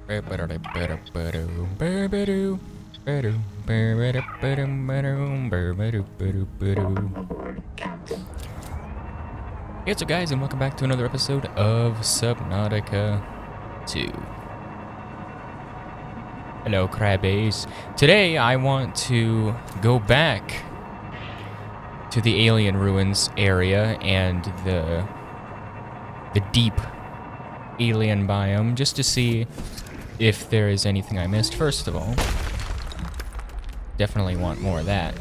Hey, what's up guys, and welcome back to another episode of Subnautica 2. Hello crabbies. Today I want to go back to the alien ruins area and the deep alien biome just to see if there is anything I missed. First of all, definitely want more of that.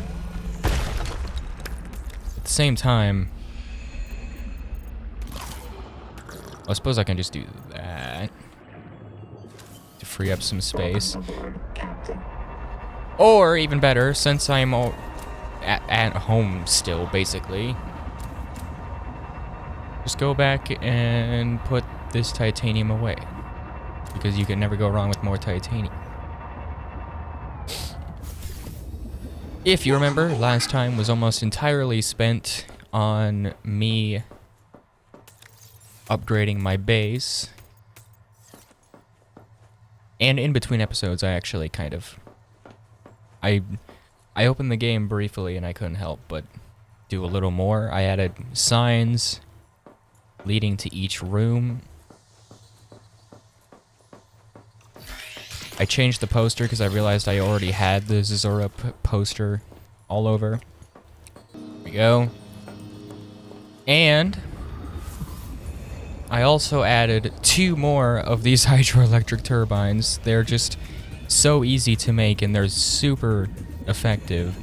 At the same time, I suppose I can just do that to free up some space. Or, even better, since I'm all at home still, basically, just go back and put this titanium away. Because you can never go wrong with more titanium. If you remember, last time was almost entirely spent on me upgrading my base. And in between episodes, I actually kind of... I opened the game briefly and I couldn't help but do a little more. I added signs leading to each room. I changed the poster because I realized I already had the Zazura poster all over. There we go. And I also added 2 more of these hydroelectric turbines. They're just so easy to make and they're super effective.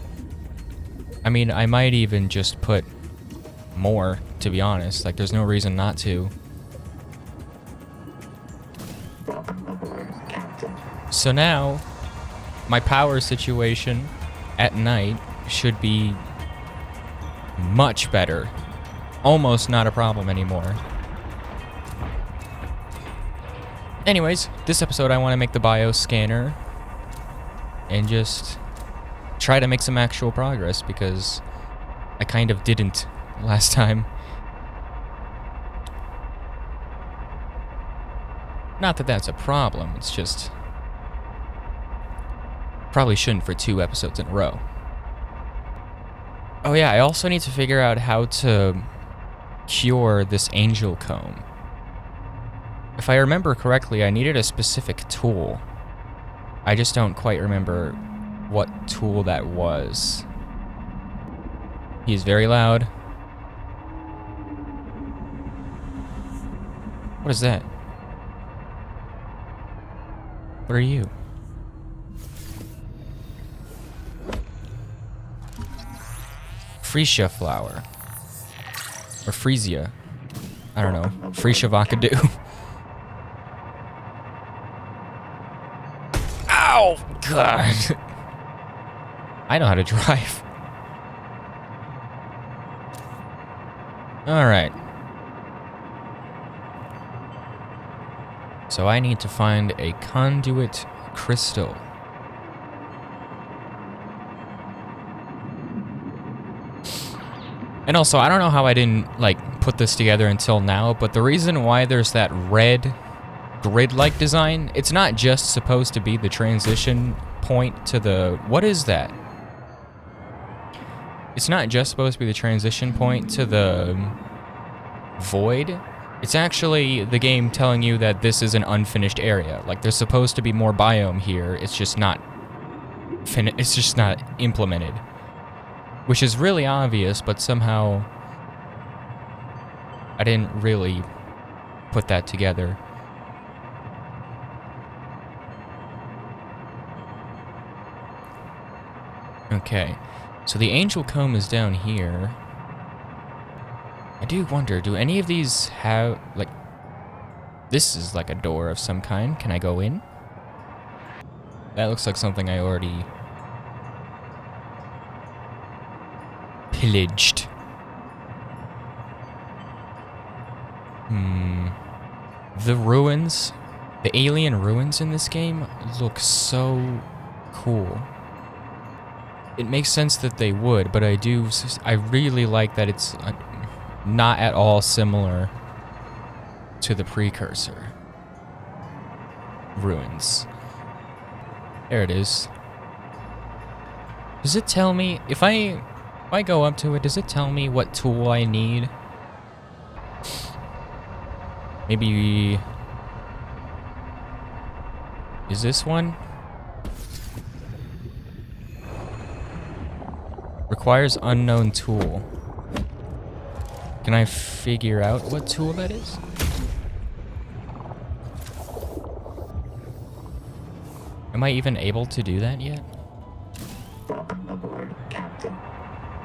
I mean, I might even just put more, to be honest. Like, there's no reason not to. So now, my power situation at night should be much better. Almost not a problem anymore. Anyways, this episode I want to make the bioscanner and just try to make some actual progress because I kind of didn't last time. Not that that's a problem, it's just probably shouldn't for 2 episodes in a row. Oh yeah, I also need to figure out how to cure this angel comb. If I remember correctly, I needed a specific tool. I just don't quite remember what tool that was. He's very loud. What is that? What are you? Freesia flower. Or Freesia. I don't know. Freesia Vakadu. Ow! God. I know how to drive. Alright. So I need to find a conduit crystal. And also, I don't know how I didn't, like, put this together until now, but the reason why there's that red grid-like design, it's not just supposed to be the transition point to the... What is that? It's not just supposed to be the transition point to the void. It's actually the game telling you that this is an unfinished area. Like, there's supposed to be more biome here. It's just not it's just not implemented. Which is really obvious, but somehow I didn't really put that together. Okay, so the angel comb is down here. I do wonder, do any of these have, like... This is like a door of some kind. Can I go in? That looks like something I already pillaged. The ruins, the alien ruins in this game look so cool. It makes sense that they would, but I really like that it's not at all similar to the precursor. ruins. There it is. Does it tell me if I go up to it, does it tell me what tool I need? Maybe is this one? Requires unknown tool. Can I figure out what tool that is? Am I even able to do that yet?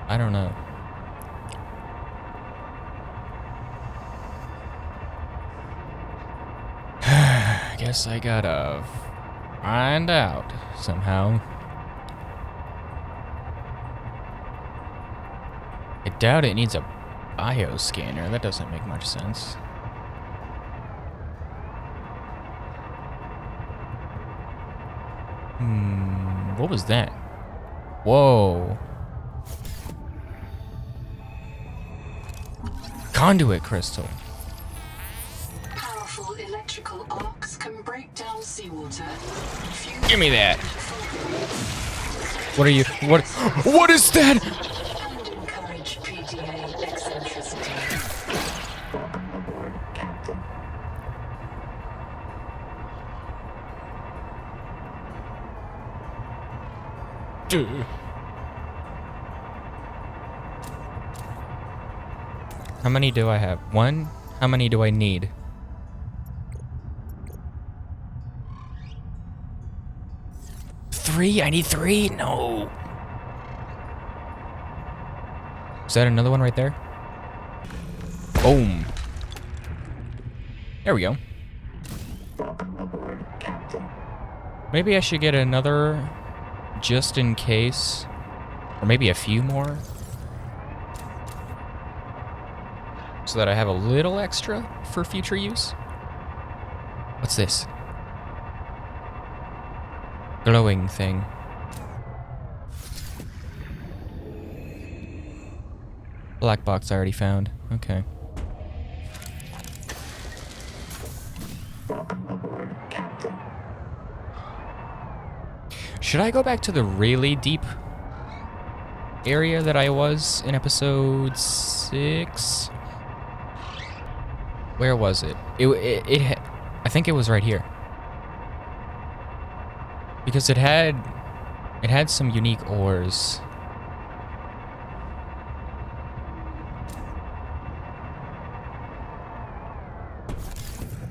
I don't know. I guess I gotta find out somehow. I doubt it needs a bioscanner. That doesn't make much sense. What was that? Whoa. Conduit crystal. Powerful electrical arcs can break down seawater. Give me that. What are you? What is that? And encourage PDA eccentricity. How many do I have? One? How many do I need? Three? I need three? No. Is that another one right there? Boom. There we go. Maybe I should get another just in case. Or maybe a few more. So that I have a little extra for future use. What's this? Glowing thing. Black box I already found. Okay. Should I go back to the really deep area that I was in episode 6? Where was it? I think it was right here. Because it had some unique ores.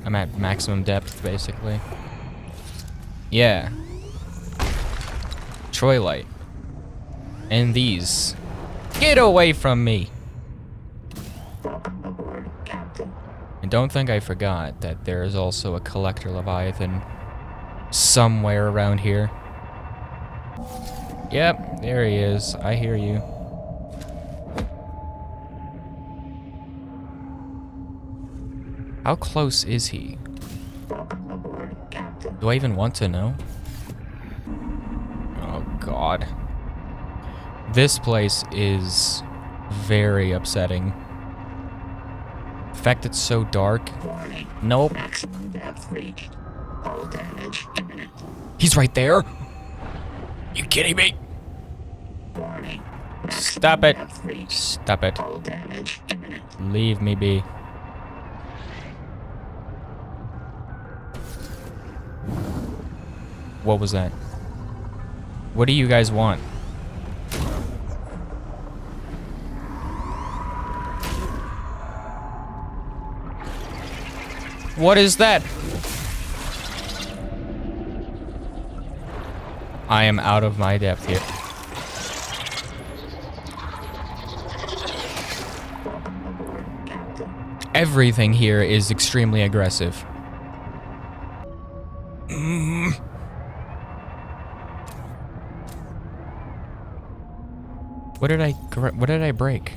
I'm at maximum depth, basically. Yeah. Troilite. And these. Get away from me! And don't think I forgot that there is also a collector leviathan somewhere around here. Yep, there he is. I hear you. How close is he? Do I even want to know? Oh God. This place is very upsetting. The fact it's so dark. Nope. He's right there. You kidding me? Stop it. Stop it. Leave me be. What was that? What do you guys want? What is that? I am out of my depth here. Everything here is extremely aggressive. What did I break?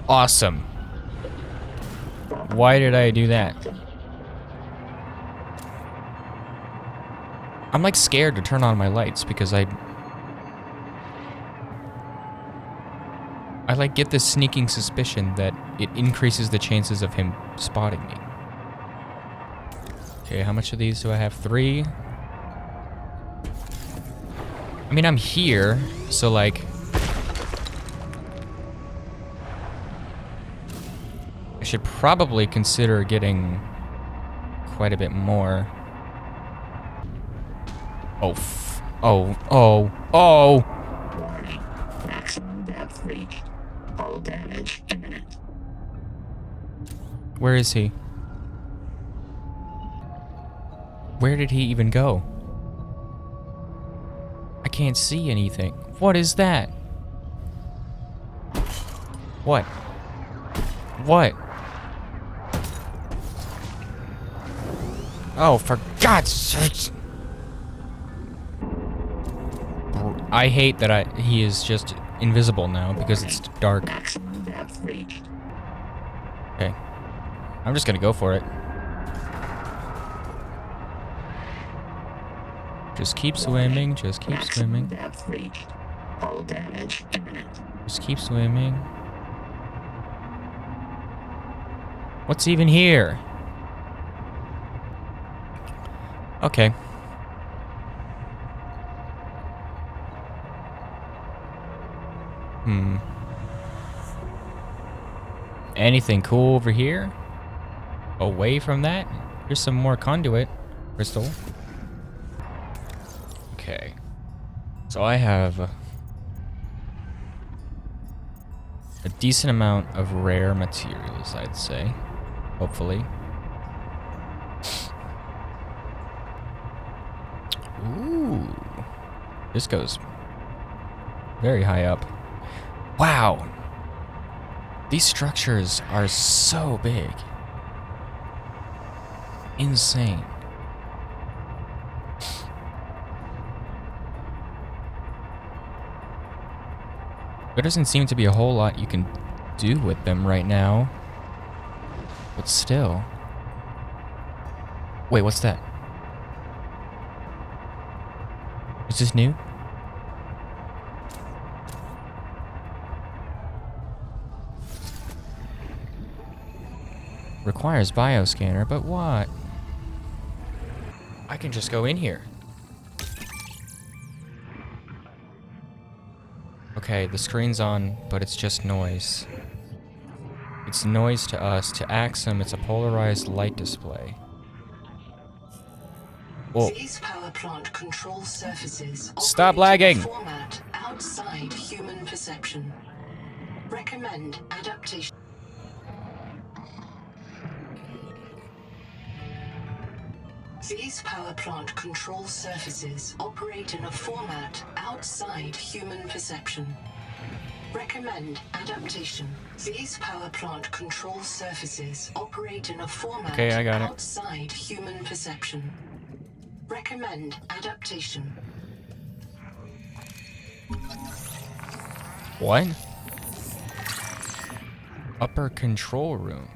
Awesome. Why did I do that? I'm like scared to turn on my lights because I like get this sneaking suspicion that it increases the chances of him spotting me. Okay, how much of these do I have? 3? I mean, I'm here, so like... I should probably consider getting quite a bit more. Oh, oh! Maximum depth reached. Hull damage imminent. Where is he? Where did he even go? I can't see anything. What is that? What? What? Oh, for God's sake! I hate that he is just invisible now because it's dark. Maximum depth reached. Okay. I'm just gonna go for it. Just keep swimming, just keep swimming. Depth reached. Hull damage imminent. Just keep swimming. What's even here? Okay. Anything cool over here? Away from that? Here's some more conduit crystal. Okay. So I have a decent amount of rare materials, I'd say. Hopefully. Ooh. This goes very high up. Wow. These structures are so big. Insane. There doesn't seem to be a whole lot you can do with them right now. But still. Wait, what's that? Is this new? Requires bioscanner, but what? I can just go in here. Okay, the screen's on, but it's just noise. It's noise to us. To Axum, it's a polarized light display. Whoa. These power plant control surfaces Stop operate in a lagging. format outside human perception. Recommend adaptation. These power plant control surfaces operate in a format outside human perception. Recommend adaptation. These power plant control surfaces operate in a format Okay, I got it. outside human perception. Recommend adaptation. What? Upper control room.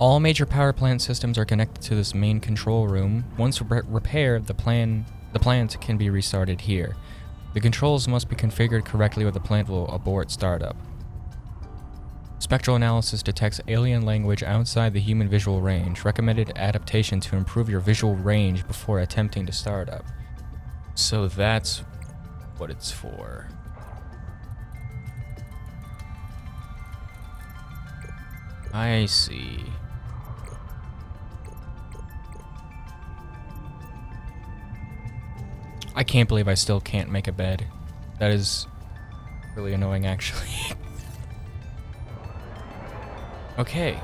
All major power plant systems are connected to this main control room. Once repaired, the plant can be restarted here. The controls must be configured correctly or the plant will abort startup. Spectral analysis detects alien language outside the human visual range. Recommended adaptation to improve your visual range before attempting to start up. So that's what it's for. I see. I can't believe I still can't make a bed. That is really annoying, actually. Okay.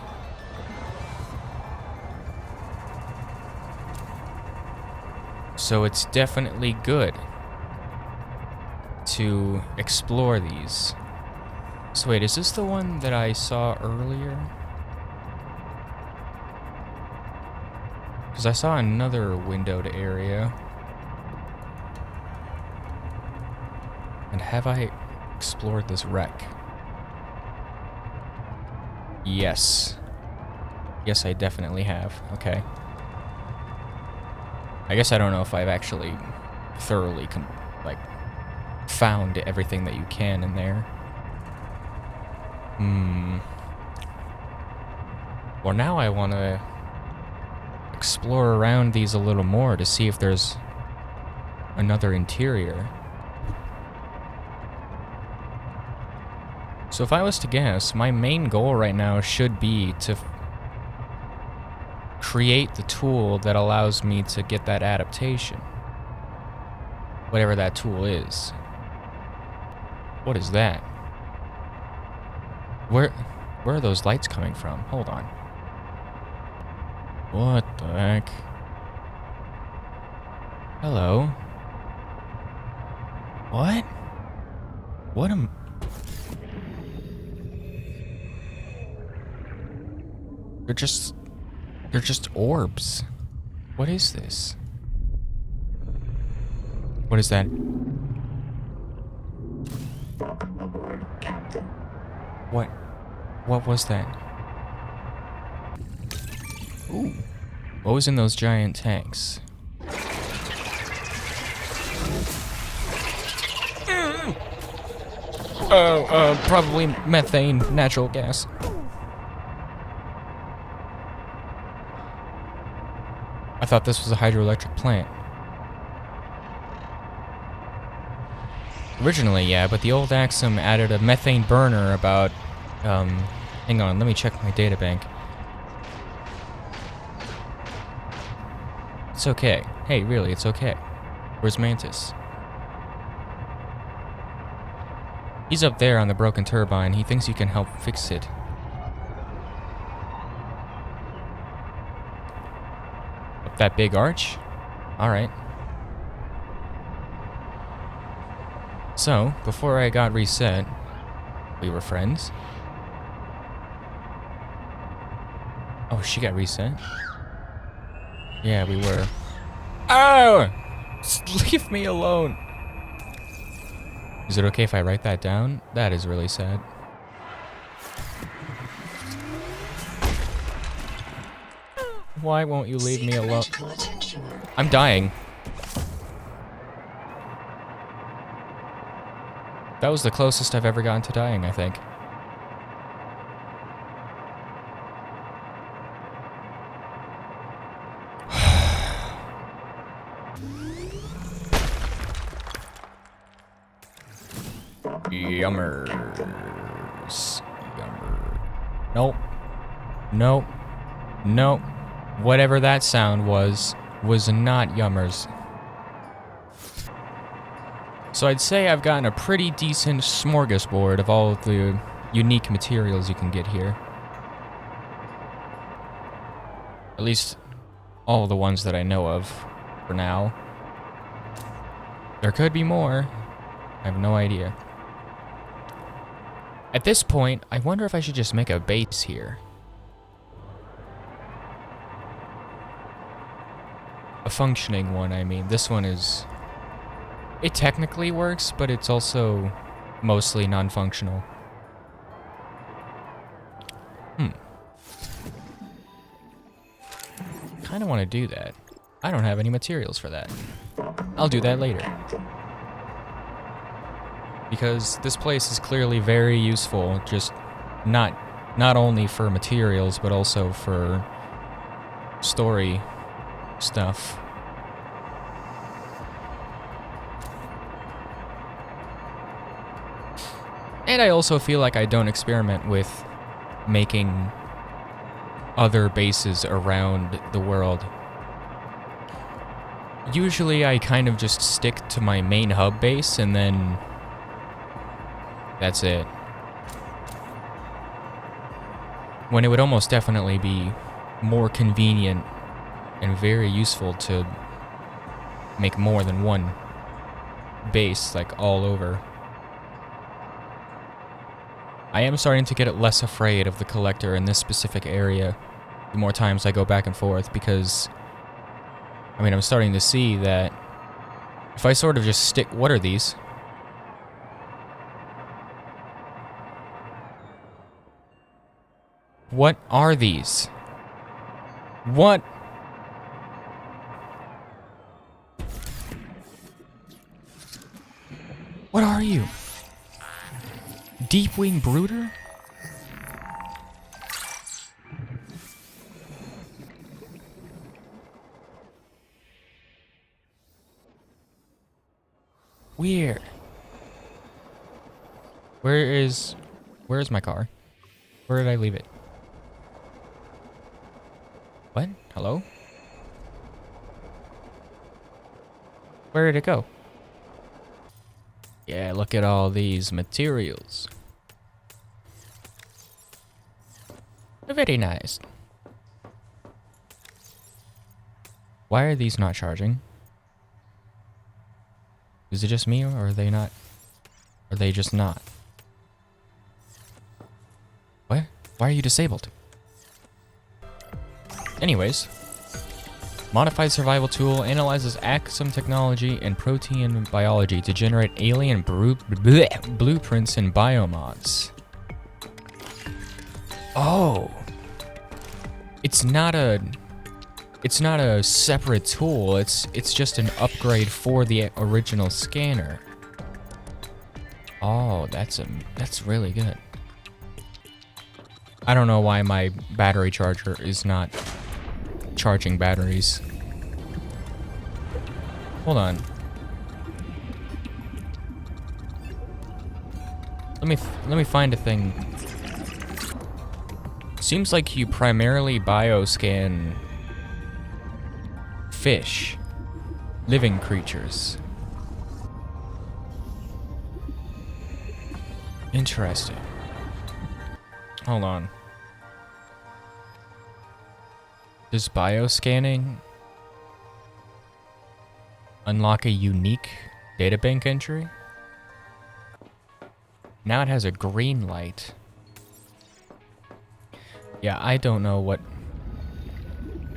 So it's definitely good to explore these. So wait, is this the one that I saw earlier? Because I saw another windowed area. And have I explored this wreck? Yes. Yes, I definitely have. Okay. I guess I don't know if I've actually thoroughly found everything that you can in there. Well, now I want to explore around these a little more to see if there's another interior. So if I was to guess, my main goal right now should be to create the tool that allows me to get that adaptation. Whatever that tool is. What is that? Where are those lights coming from? Hold on. What the heck? Hello? What? What am... They're just orbs. What is this? What is that? Welcome aboard, Captain. What was that? Ooh. What was in those giant tanks? Probably methane, natural gas. I thought this was a hydroelectric plant. Originally, yeah, but the old Axum added a methane burner about, hang on, let me check my databank. It's okay. Hey, really, it's okay. Where's Mantis? He's up there on the broken turbine. He thinks you can help fix it. Up that big arch? Alright. So, before I got reset, we were friends. Oh, she got reset? Yeah, we were. Oh! Just leave me alone. Is it okay if I write that down? That is really sad. Why won't you leave me alone? I'm dying. That was the closest I've ever gotten to dying, I think. Yummers. Yummer. Nope. Nope. Nope. Whatever that sound was not yummers. So I'd say I've gotten a pretty decent smorgasbord of all of the unique materials you can get here. At least all the ones that I know of for now. There could be more. I have no idea. At this point, I wonder if I should just make a base here. A functioning one, I mean. This one is... It technically works, but it's also mostly non-functional. Kinda wanna do that. I don't have any materials for that. I'll do that later. Because this place is clearly very useful, just not only for materials, but also for story stuff. And I also feel like I don't experiment with making other bases around the world. Usually I kind of just stick to my main hub base and then that's it. When it would almost definitely be more convenient and very useful to make more than one base, like, all over. I am starting to get less afraid of the collector in this specific area the more times I go back and forth, because, I mean, I'm starting to see that if I sort of just stick... What are these? What are these? What? What are are you? Deep-wing brooder? Weird. Where's my car? Where did I leave it? What? Hello? Where did it go? Yeah, look at all these materials. Very nice. Why are these not charging? Is it just me, or are they not? Are they just not? What? Why are you disabled? Anyways. Modified survival tool analyzes Axum technology and protein biology to generate alien blueprints and biomods. Oh. It's not a separate tool. It's just an upgrade for the original scanner. Oh, that's really good. I don't know why my battery charger is not charging batteries. Hold on. Let me find a thing. Seems like you primarily bioscan fish, living creatures. Interesting. Hold on. Does bioscanning unlock a unique databank entry? Now it has a green light. Yeah, I don't know what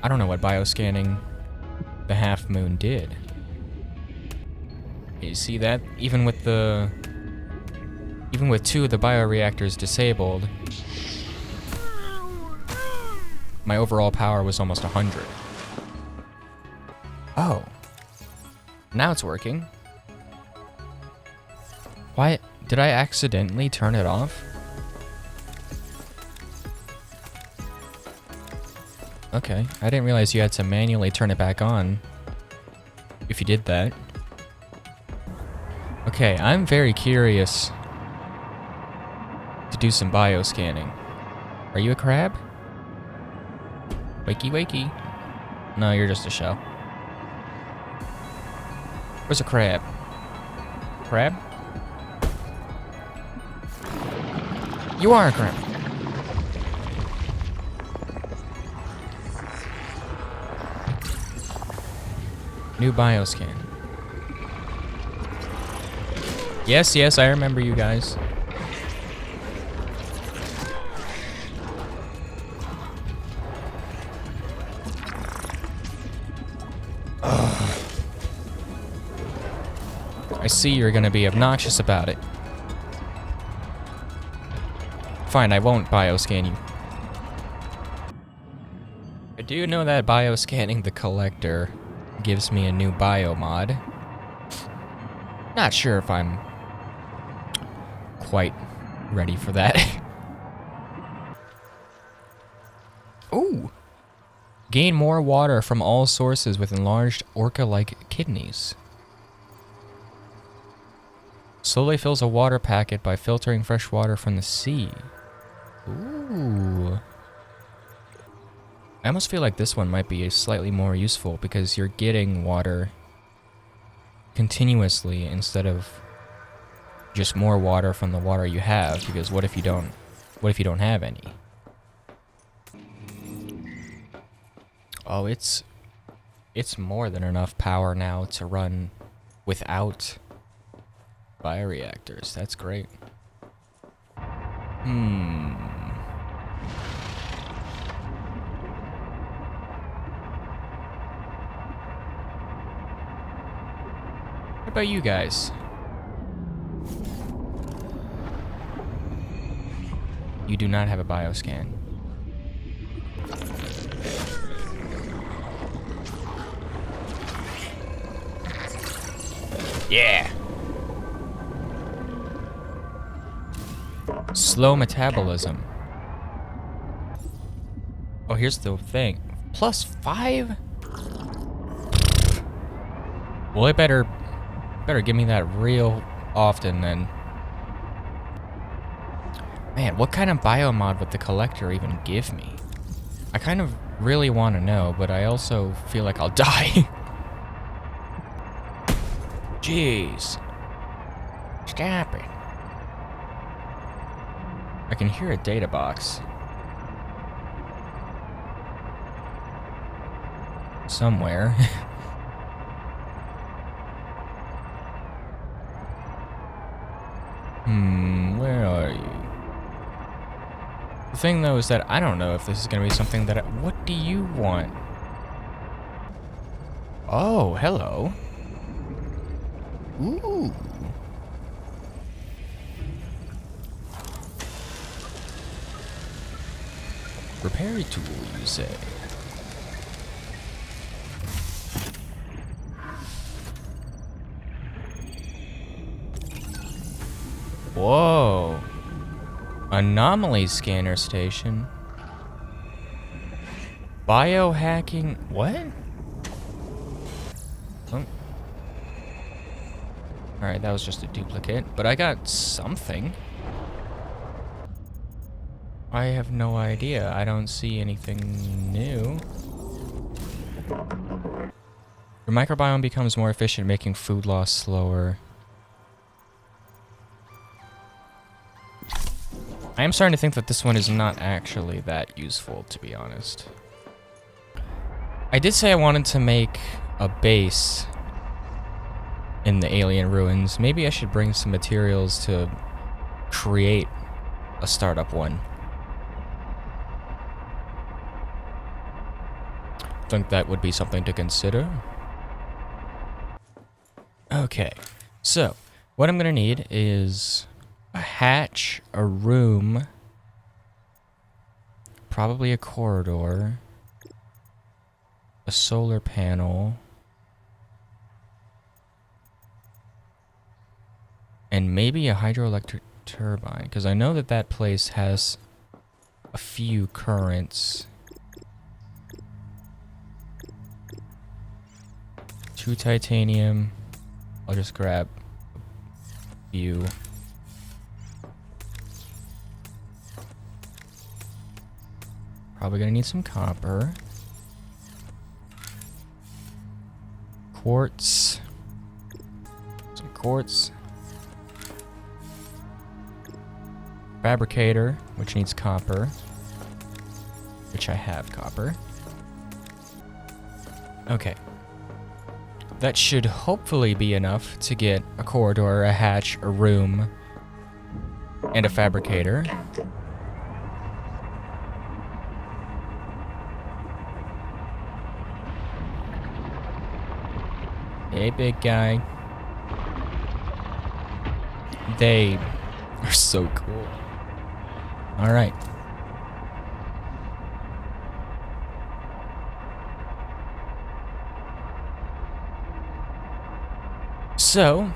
bioscanning the half moon did. You see that? Even with 2 of the bioreactors disabled, my overall power was almost 100. Oh. Now it's working. Why did I accidentally turn it off? Okay, I didn't realize you had to manually turn it back on if you did that. Okay, I'm very curious to do some bioscanning. Are you a crab? Wakey wakey. No, you're just a shell. Where's a crab? Crab? You are a crab. New bioscan. Yes, yes, I remember you guys. I see you're gonna be obnoxious about it. Fine, I won't bioscan you. I do know that bioscanning the collector gives me a new biomod. Not sure if I'm quite ready for that. Ooh! Gain more water from all sources with enlarged orca-like kidneys. Slowly fills a water packet by filtering fresh water from the sea. Ooh. I almost feel like this one might be slightly more useful because you're getting water continuously instead of just more water from the water you have, because what if you don't have any? Oh, it's more than enough power now to run without bioreactors. That's great. What about you guys? You do not have a bioscan. Yeah. Slow metabolism. Oh, here's the thing. +5? Well, it better give me that real often then. Man, what kind of biomod would the collector even give me? I kind of really want to know, but I also feel like I'll die. Jeez. Stop it. I can hear a data box. Somewhere. Where are you? The thing though is that I don't know if this is gonna be something that what do you want? Oh, hello. Ooh. Repair tool, you say? Whoa. Anomaly scanner station. Biohacking. What? Oh. Alright, that was just a duplicate, but I got something. I have no idea. I don't see anything new. Your microbiome becomes more efficient, making food loss slower. I am starting to think that this one is not actually that useful, to be honest. I did say I wanted to make a base in the alien ruins. Maybe I should bring some materials to create a startup one. Think that would be something to consider. Okay, so what I'm gonna need is a hatch, a room, probably a corridor, a solar panel, and maybe a hydroelectric turbine, because I know that that place has a few currents. 2 titanium. I'll just grab a few. Probably gonna need some copper. Quartz. Some quartz. Fabricator, which needs copper. Which I have copper. Okay. That should hopefully be enough to get a corridor, a hatch, a room, and a fabricator. Captain. Hey, big guy. They are so cool. Alright. So,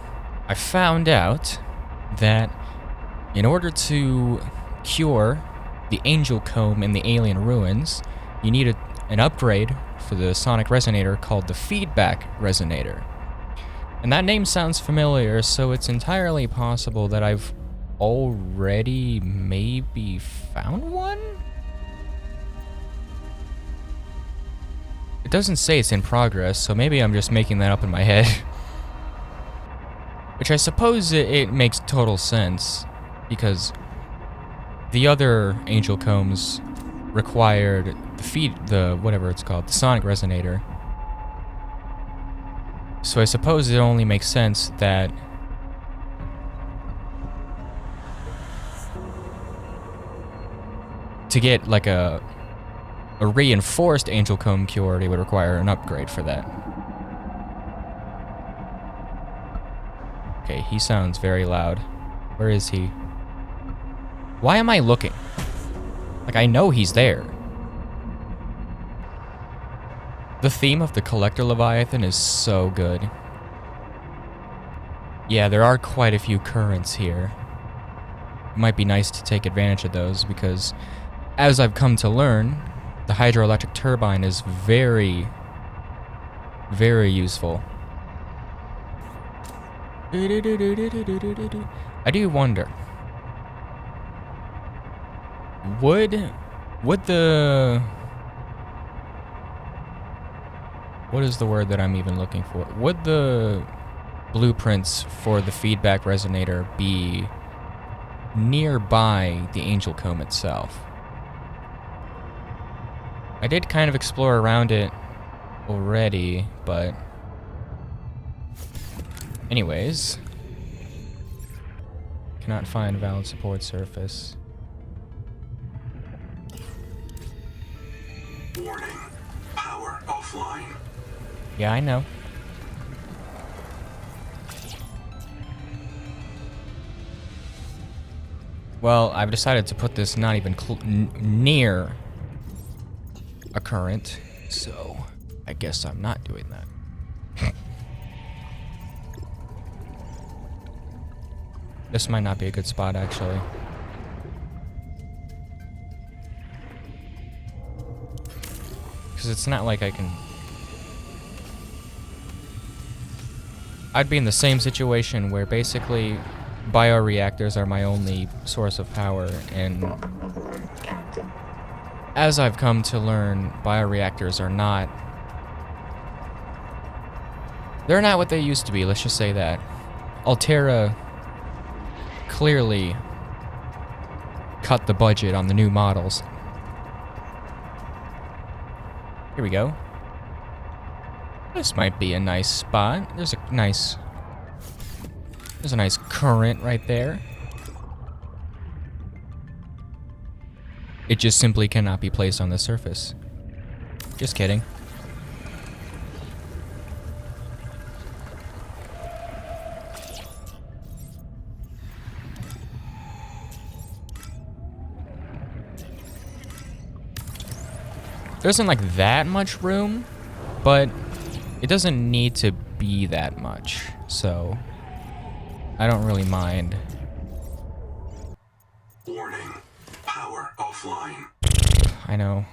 I found out that in order to cure the angel comb in the alien ruins, you need an upgrade for the sonic resonator called the feedback resonator. And that name sounds familiar, so it's entirely possible that I've already maybe found one? It doesn't say it's in progress, so maybe I'm just making that up in my head. Which I suppose it makes total sense, because the other angel combs required the whatever it's called, the sonic resonator. So I suppose it only makes sense that to get like a reinforced angel comb cure, they would require an upgrade for that. Okay, he sounds very loud. Where is he? Why am I looking? Like, I know he's there. The theme of the Collector Leviathan is so good. Yeah, there are quite a few currents here. might be nice to take advantage of those because, as I've come to learn, the hydroelectric turbine is very, very useful. I do wonder, would the, what is the word that I'm even looking for? Would the blueprints for the feedback resonator be nearby the Angel Comb itself? I did kind of explore around it already, but anyways, cannot find valid support surface. Warning, power offline. Yeah, I know. Well, I've decided to put this not even near a current, so I guess I'm not doing that. This might not be a good spot, actually. Because it's not like I can... I'd be in the same situation where basically bioreactors are my only source of power, and as I've come to learn, bioreactors are not... They're not what they used to be, let's just say that. Altera clearly cut the budget on the new models. Here we go. This might be a nice spot. There's a nice current right there. It just simply cannot be placed on the surface. Just kidding. There isn't like that much room, but it doesn't need to be that much, so I don't really mind. Warning, power offline. I know.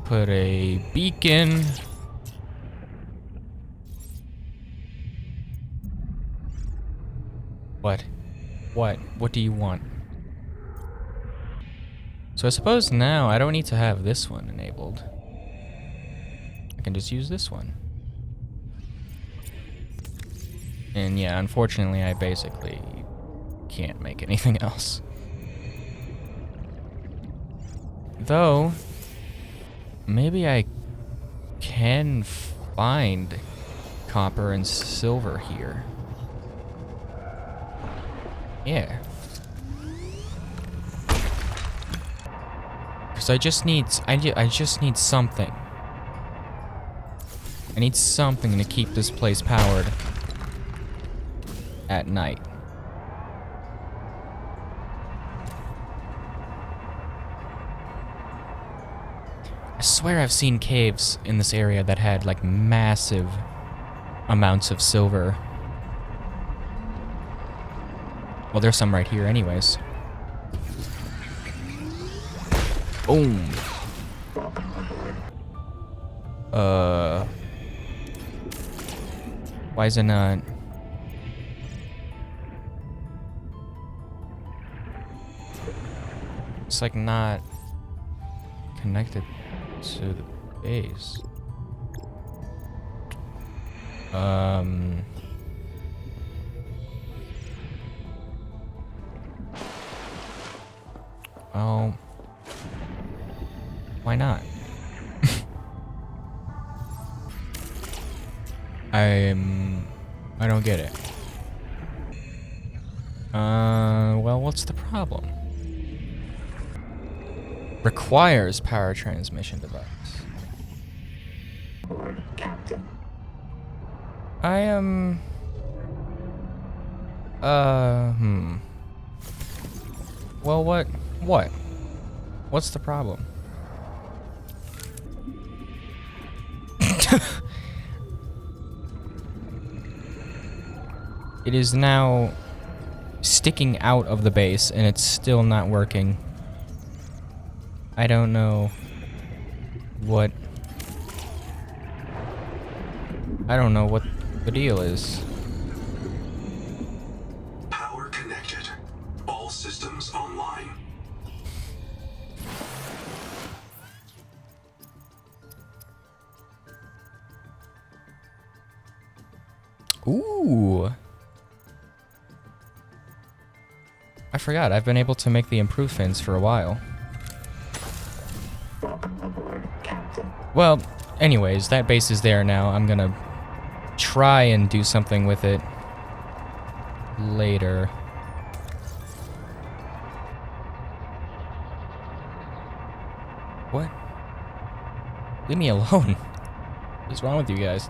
Put a beacon. What? What do you want? So I suppose now I don't need to have this one enabled. I can just use this one. And yeah, unfortunately I basically can't make anything else. Though, maybe I can find copper and silver here. Yeah. Because I just need something. I need something to keep this place powered at night. I swear I've seen caves in this area that had like massive amounts of silver. Well, there's some right here anyways. Boom. Why is it not? It's like not connected to the base. Well, why not? I don't get it. Well, what's the problem? Requires power transmission device. Captain. I am... Well, what? What's the problem? It is now sticking out of the base, and it's still not working. I don't know what... I don't know what the deal is. Power connected. All systems online. Ooh. I forgot, I've been able to make the improved fins for a while. Well, anyways, that base is there now. I'm gonna try and do something with it later. What? Leave me alone. What's wrong with you guys?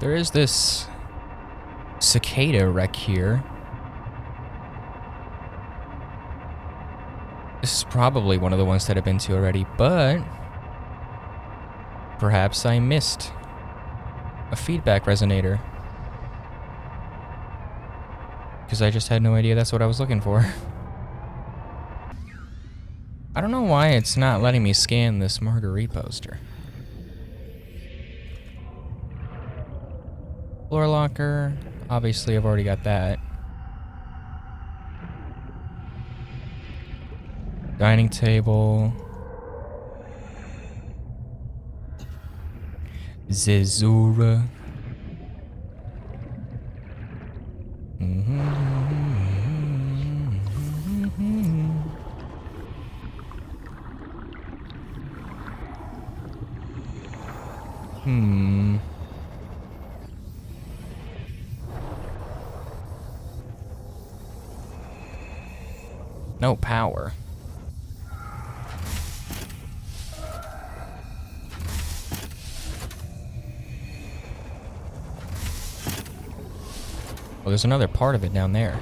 There is this cicada wreck here. This is probably one of the ones that I've been to already, but perhaps I missed a feedback resonator. Because I just had no idea that's what I was looking for. I don't know why it's not letting me scan this Marguerite poster. Floor locker. Obviously, I've already got that. Dining table. Zezura. No power. Well, there's another part of it down there.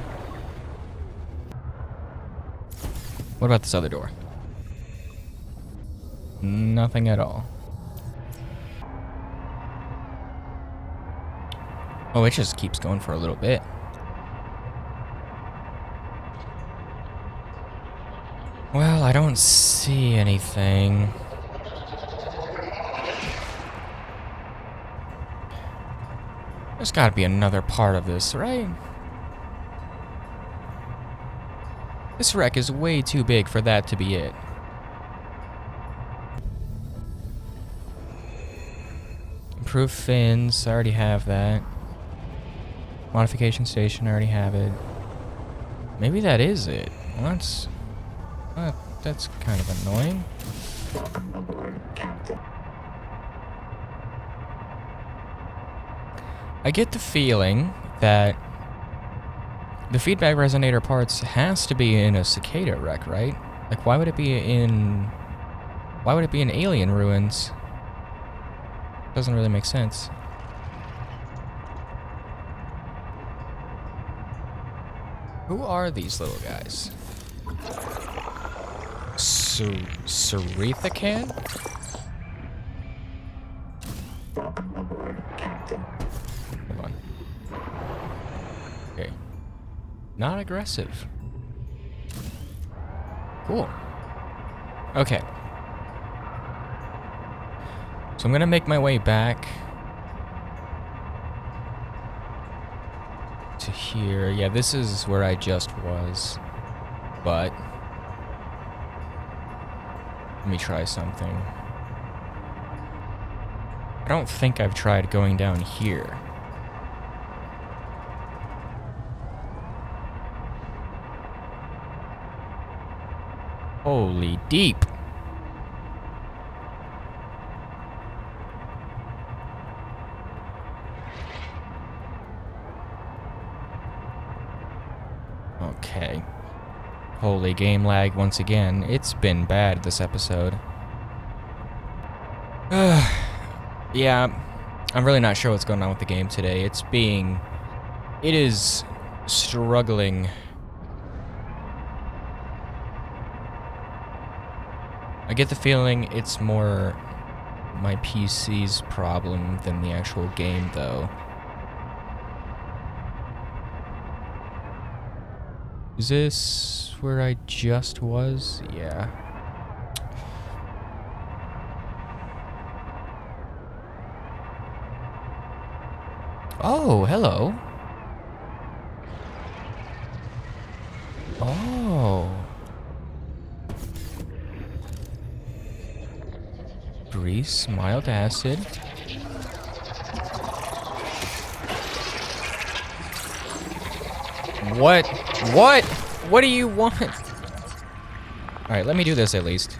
What about this other door? Nothing at all. Oh, it just keeps going for a little bit. Well, I don't see anything. There's gotta be another part of this, right? This wreck is way too big for that to be it. Improved fins, I already have that. Modification station, I already have it. Maybe that is it. Well, that's kind of annoying. I get the feeling that the feedback resonator parts has to be in a cicada wreck, right? Like, why would it be in alien ruins? Doesn't really make sense. Who are these little guys? Cerethican? Hold on. Okay. Not aggressive. Cool. Okay. So I'm gonna make my way back to here. Yeah, this is where I just was. But let me try something. I don't think I've tried going down here. Holy deep. Okay. Holy game lag once again. It's been bad this episode. Yeah, I'm really not sure what's going on with the game today. It is struggling. I get the feeling it's more my PC's problem than the actual game, though. Is this where I just was? Yeah. Oh, hello. Oh. Grease, mild acid. What? What? What do you want? Alright, let me do this at least.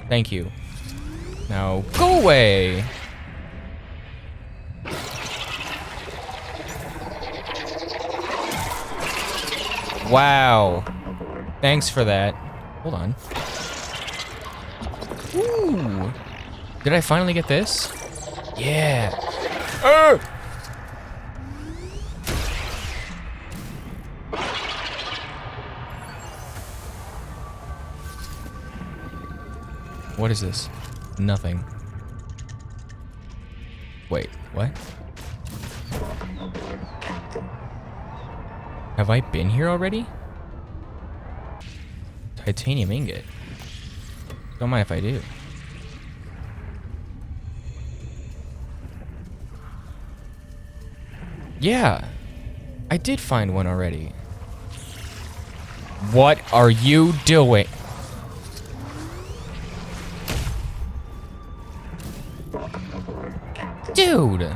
Thank you. Now, go away! Wow. Thanks for that. Hold on. Ooh. Did I finally get this? Yeah. What is this? Nothing. Wait, what? Have I been here already? Titanium ingot. Don't mind if I do. Yeah, I did find one already. What are you doing? Dude!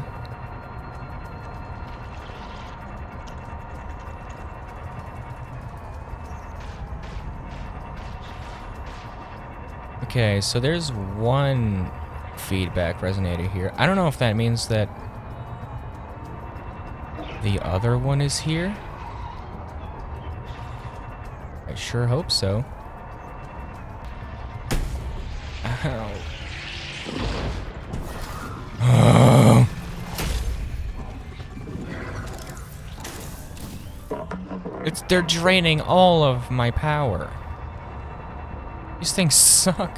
Okay, so there's one feedback resonator here. I don't know if that means that the other one is here. I sure hope so. Ow. They're draining all of my power. These things suck.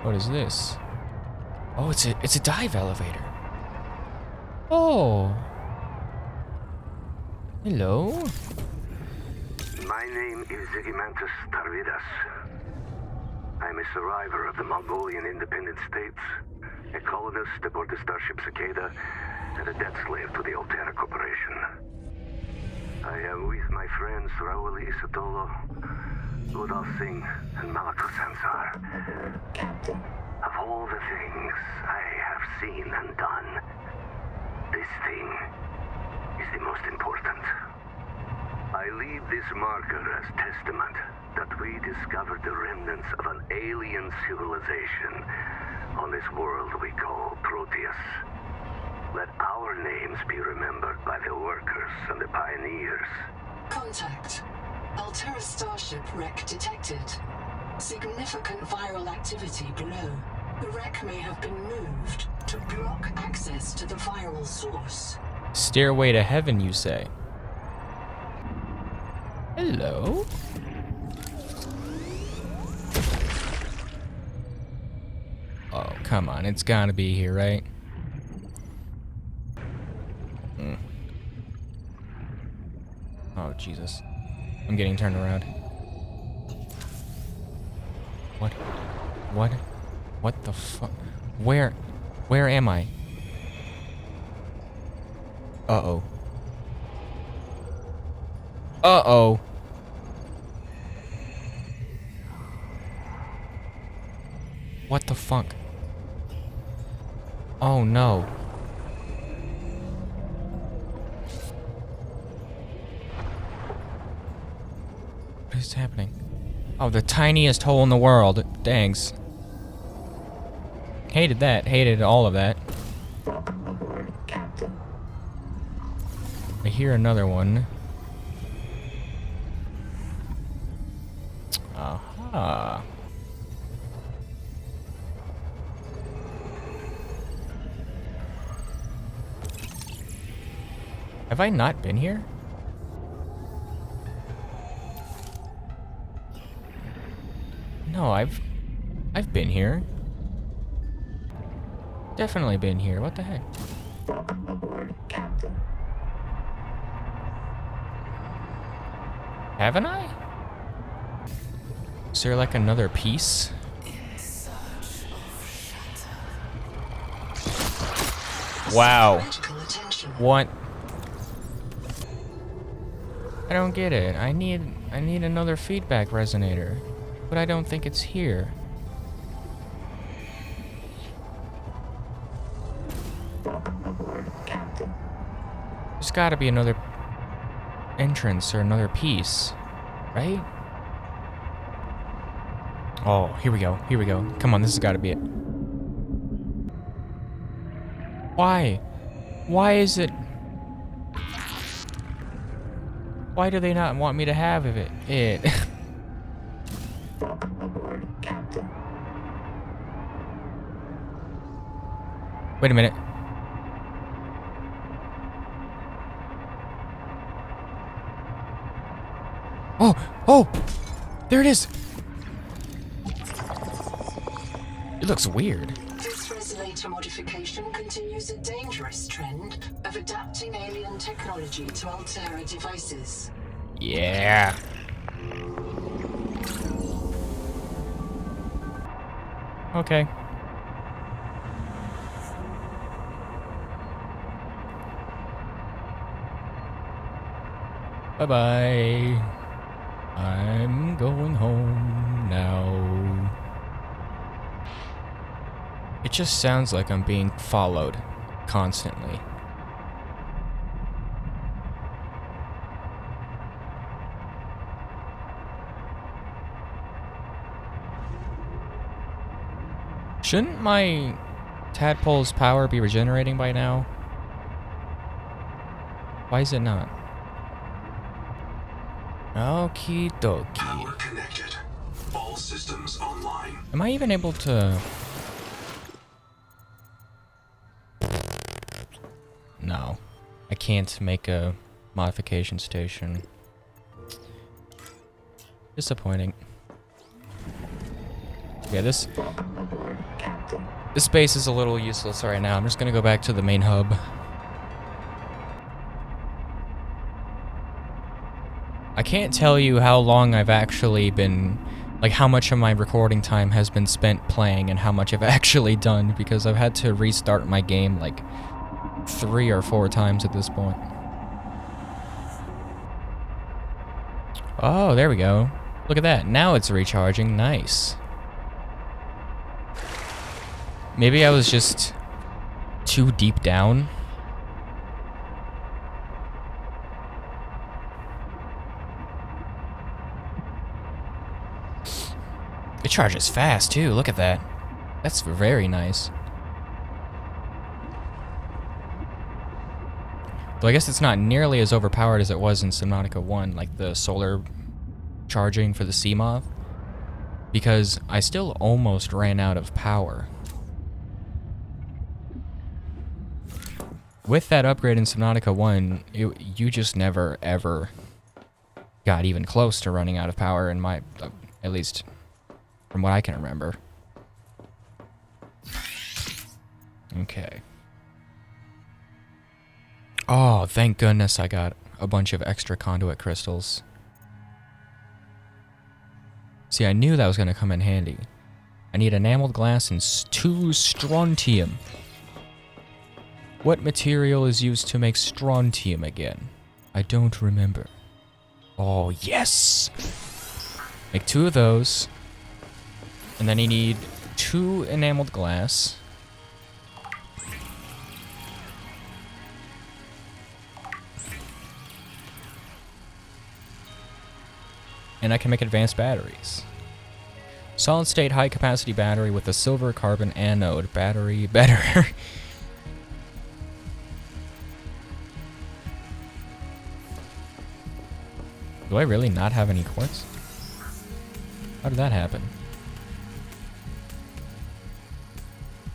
What is this? Oh, it's a dive elevator. Oh. Hello. My name is Zigimantus Tarvidas. I'm a survivor of the Mongolian Independent States, a colonist aboard the starship Cicada, and a debt slave to the Altera Corporation. I am with my friends Raul Isotolo, Udal Singh, and Malako Sansar. Of all the things I have seen and done, this thing is the most important. I leave this marker as testament that we discovered the remnants of an alien civilization on this world we call Proteus. Let our names be remembered by the workers and the pioneers. Contact. Altera starship wreck detected. Significant viral activity below. The wreck may have been moved to block access to the viral source. Stairway to heaven, you say? Hello? Oh, come on. It's gotta be here, right? Oh, Jesus. I'm getting turned around. What? What? What the fuck? Where am I? Uh-oh. Uh-oh. What the fuck? Oh no. What is happening? Oh, the tiniest hole in the world. Thanks. Hated that. Hated all of that. I hear another one. Aha. Have I not been here? No, I've been here. Definitely been here. What the heck? Welcome aboard, Captain. Haven't I? Is there like another piece? Wow. Critical attention. What? I don't get it. I need another feedback resonator. But I don't think it's here. Welcome aboard, Captain. There's gotta be another entrance or another piece, right? Oh, here we go. Here we go. Come on, this has gotta be it. Why? Why is it? Why do they not want me to have it? Welcome aboard, Captain. Wait a minute. Oh, oh, there it is. It looks weird. This resonator modification continues a dangerous trend of adapting alien technology to Altera devices. Yeah. Okay. Bye-bye. I'm going home now. It just sounds like I'm being followed constantly. Shouldn't my tadpole's power be regenerating by now? Why is it not? Okie dokie. Power connected. All systems online. Am I even able to... No. I can't make a modification station. Disappointing. Yeah, this space is a little useless right now. I'm just gonna go back to the main hub. I can't tell you how long I've actually been, like how much of my recording time has been spent playing and how much I've actually done, because I've had to restart my game like 3 or 4 times at this point. Oh, there we go. Look at that. Now it's recharging. Nice. Maybe I was just too deep down. It charges fast too. Look at that. That's very nice. Though I guess it's not nearly as overpowered as it was in Subnautica 1, like the solar charging for the Seamoth, because I still almost ran out of power. With that upgrade in Subnautica 1, you just never, ever got even close to running out of power in my, at least from what I can remember. Okay. Oh, thank goodness I got a bunch of extra conduit crystals. See, I knew that was going to come in handy. I need enameled glass and 2 strontium. What material is used to make strontium again? I don't remember. Oh, yes! Make 2 of those. And then you need 2 enameled glass. And I can make advanced batteries. Solid state high capacity battery with a silver carbon anode. Battery better. Do I really not have any quartz? How did that happen?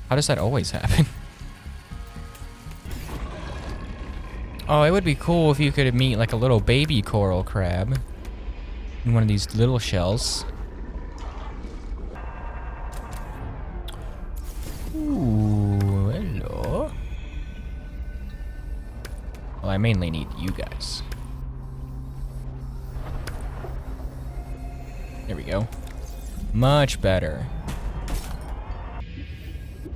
How does that always happen? Oh, it would be cool if you could meet like a little baby coral crab in one of these little shells. I mainly need you guys. There we go. Much better.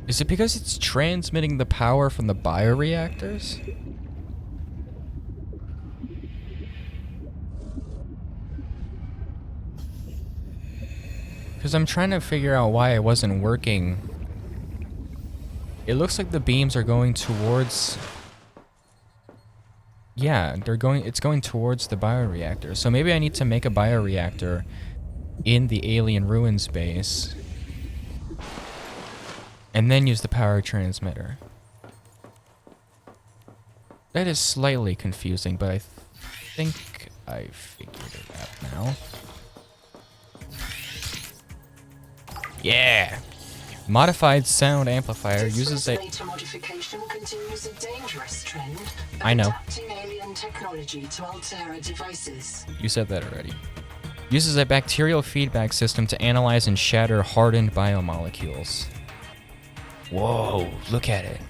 Is it because it's transmitting the power from the bioreactors? Because I'm trying to figure out why it wasn't working. It looks like the beams are going towards... Yeah, it's going towards the bioreactor. So maybe I need to make a bioreactor in the alien ruins base. And then use the power transmitter. That is slightly confusing, but I think I figured it out now. Yeah! Modified sound amplifier uses a... Data modification continues a dangerous trend of I know. adapting alien technology to Altera devices. You said that already. Uses a bacterial feedback system to analyze and shatter hardened biomolecules. Whoa, look at it.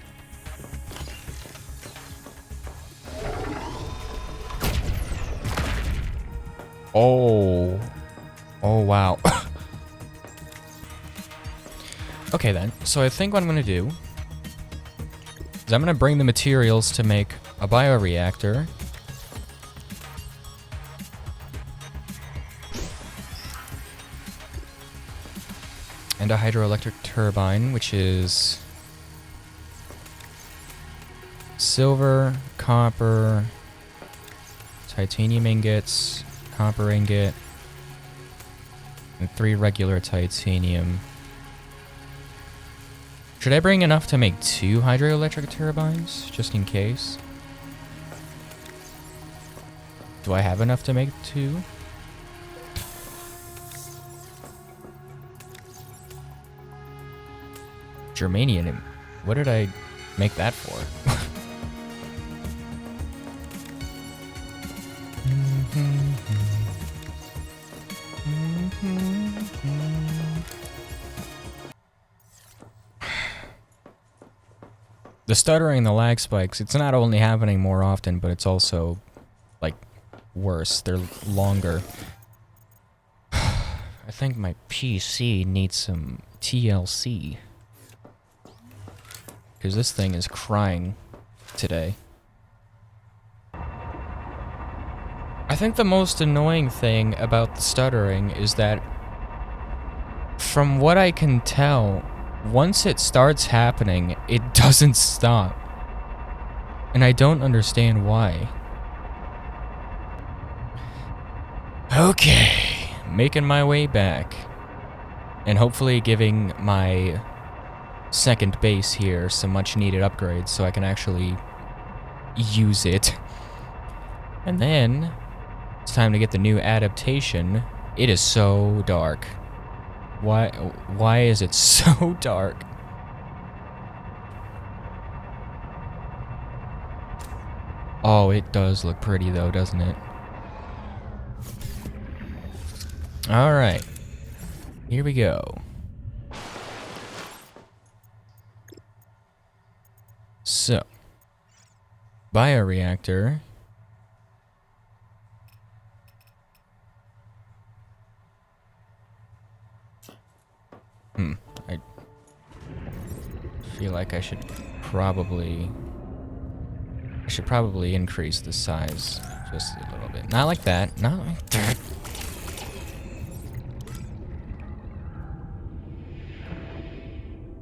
Oh. Oh, wow. Okay then, so I think what I'm gonna do is I'm gonna bring the materials to make a bioreactor. And a hydroelectric turbine, which is silver, copper, titanium ingots, copper ingot, and 3 regular titanium. Should I bring enough to make 2 hydroelectric turbines, just in case? Do I have enough to make 2? Germanium. What did I make that for? The stuttering and the lag spikes, it's not only happening more often, but it's also, like, worse. They're longer. I think my PC needs some TLC. Because this thing is crying today. I think the most annoying thing about the stuttering is that, from what I can tell, once it starts happening, it doesn't stop. And I don't understand why. Okay, making my way back. And hopefully giving my second base here some much needed upgrades so I can actually use it. And then it's time to get the new adaptation. It is so dark. Why is it so dark? Oh, it does look pretty though, doesn't it? All right. Here we go. So, bioreactor. I feel like I should probably increase the size just a little bit. Not like that. Not like that.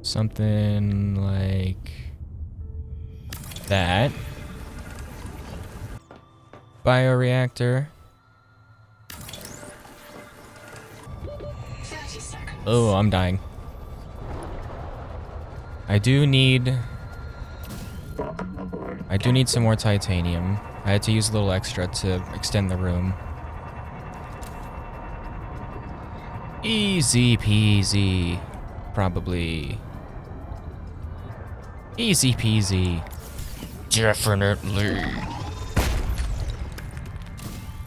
Something like that. Bioreactor. 30 seconds. Oh, I'm dying. I do need some more titanium. I had to use a little extra to extend the room. Easy peasy. Probably. Easy peasy. Definitely.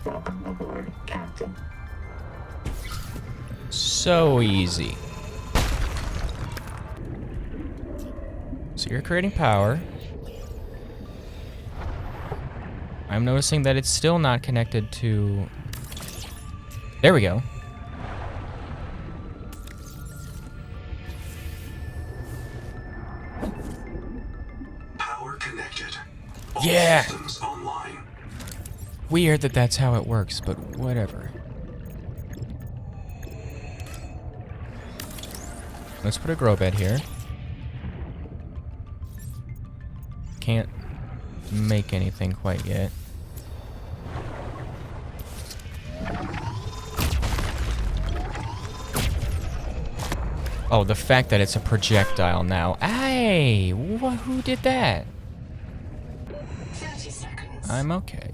Welcome aboard, Captain. So easy. So you're creating power. I'm noticing that it's still not connected to... There we go. Power connected. All Yeah! systems online. Weird that that's how it works, but whatever. Let's put a grow bed here. Can't make anything quite yet. Oh, the fact that it's a projectile now. Hey, who did that? 30 seconds. I'm okay.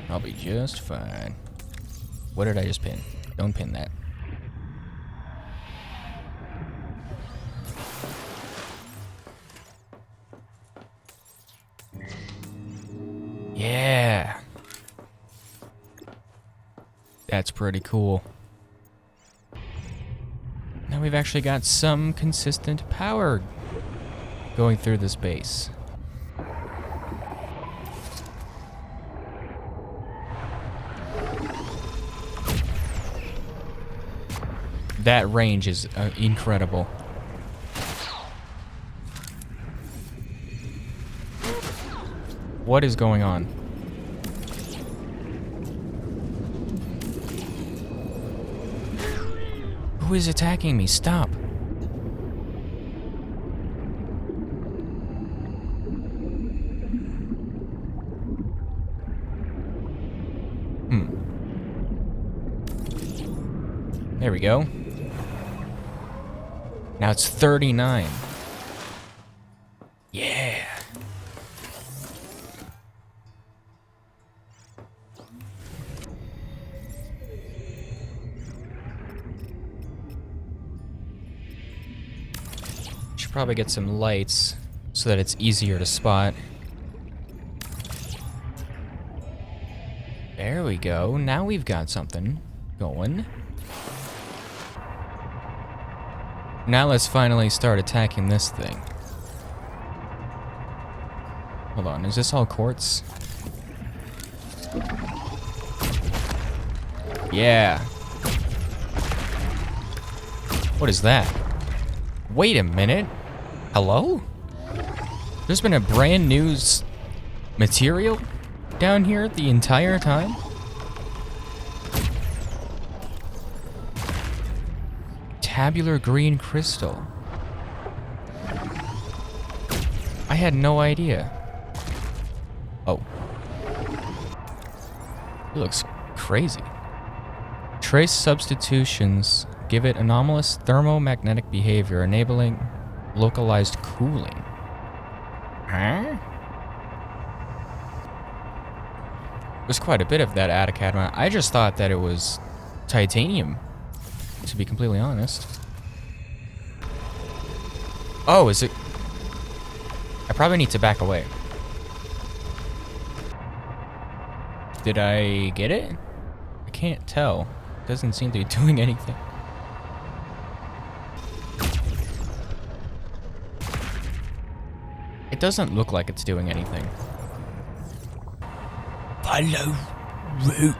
I'll be just fine. What did I just pin? Don't pin that. Yeah. That's pretty cool. Now we've actually got some consistent power going through this base. That range is incredible. What is going on? Who is attacking me? Stop. There we go. Now it's 39. Yeah. Should probably get some lights so that it's easier to spot. There we go. Now we've got something going. Now let's finally start attacking this thing. Hold on, is this all quartz? Yeah. What is that? Wait a minute. Hello? There's been a brand new material down here the entire time? Tabular green crystal. I had no idea. Oh. It looks crazy. Trace substitutions give it anomalous thermomagnetic behavior, enabling localized cooling. Huh? There's quite a bit of that Atacadma. I just thought that it was titanium, to be completely honest. Oh, is it? I probably need to back away. Did I get it? I can't tell. It doesn't seem to be doing anything. It doesn't look like it's doing anything. Follow route.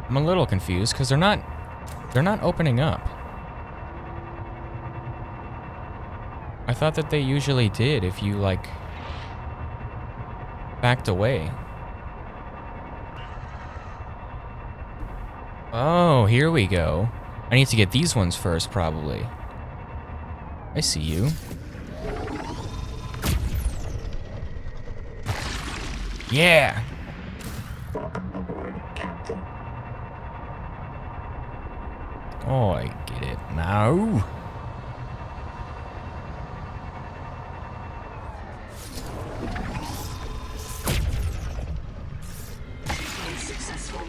I'm a little confused because they're not opening up. I thought that they usually did if you like backed away. Oh, here we go. I need to get these ones first, probably. I see you. Yeah! Oh, I get it now. Successful.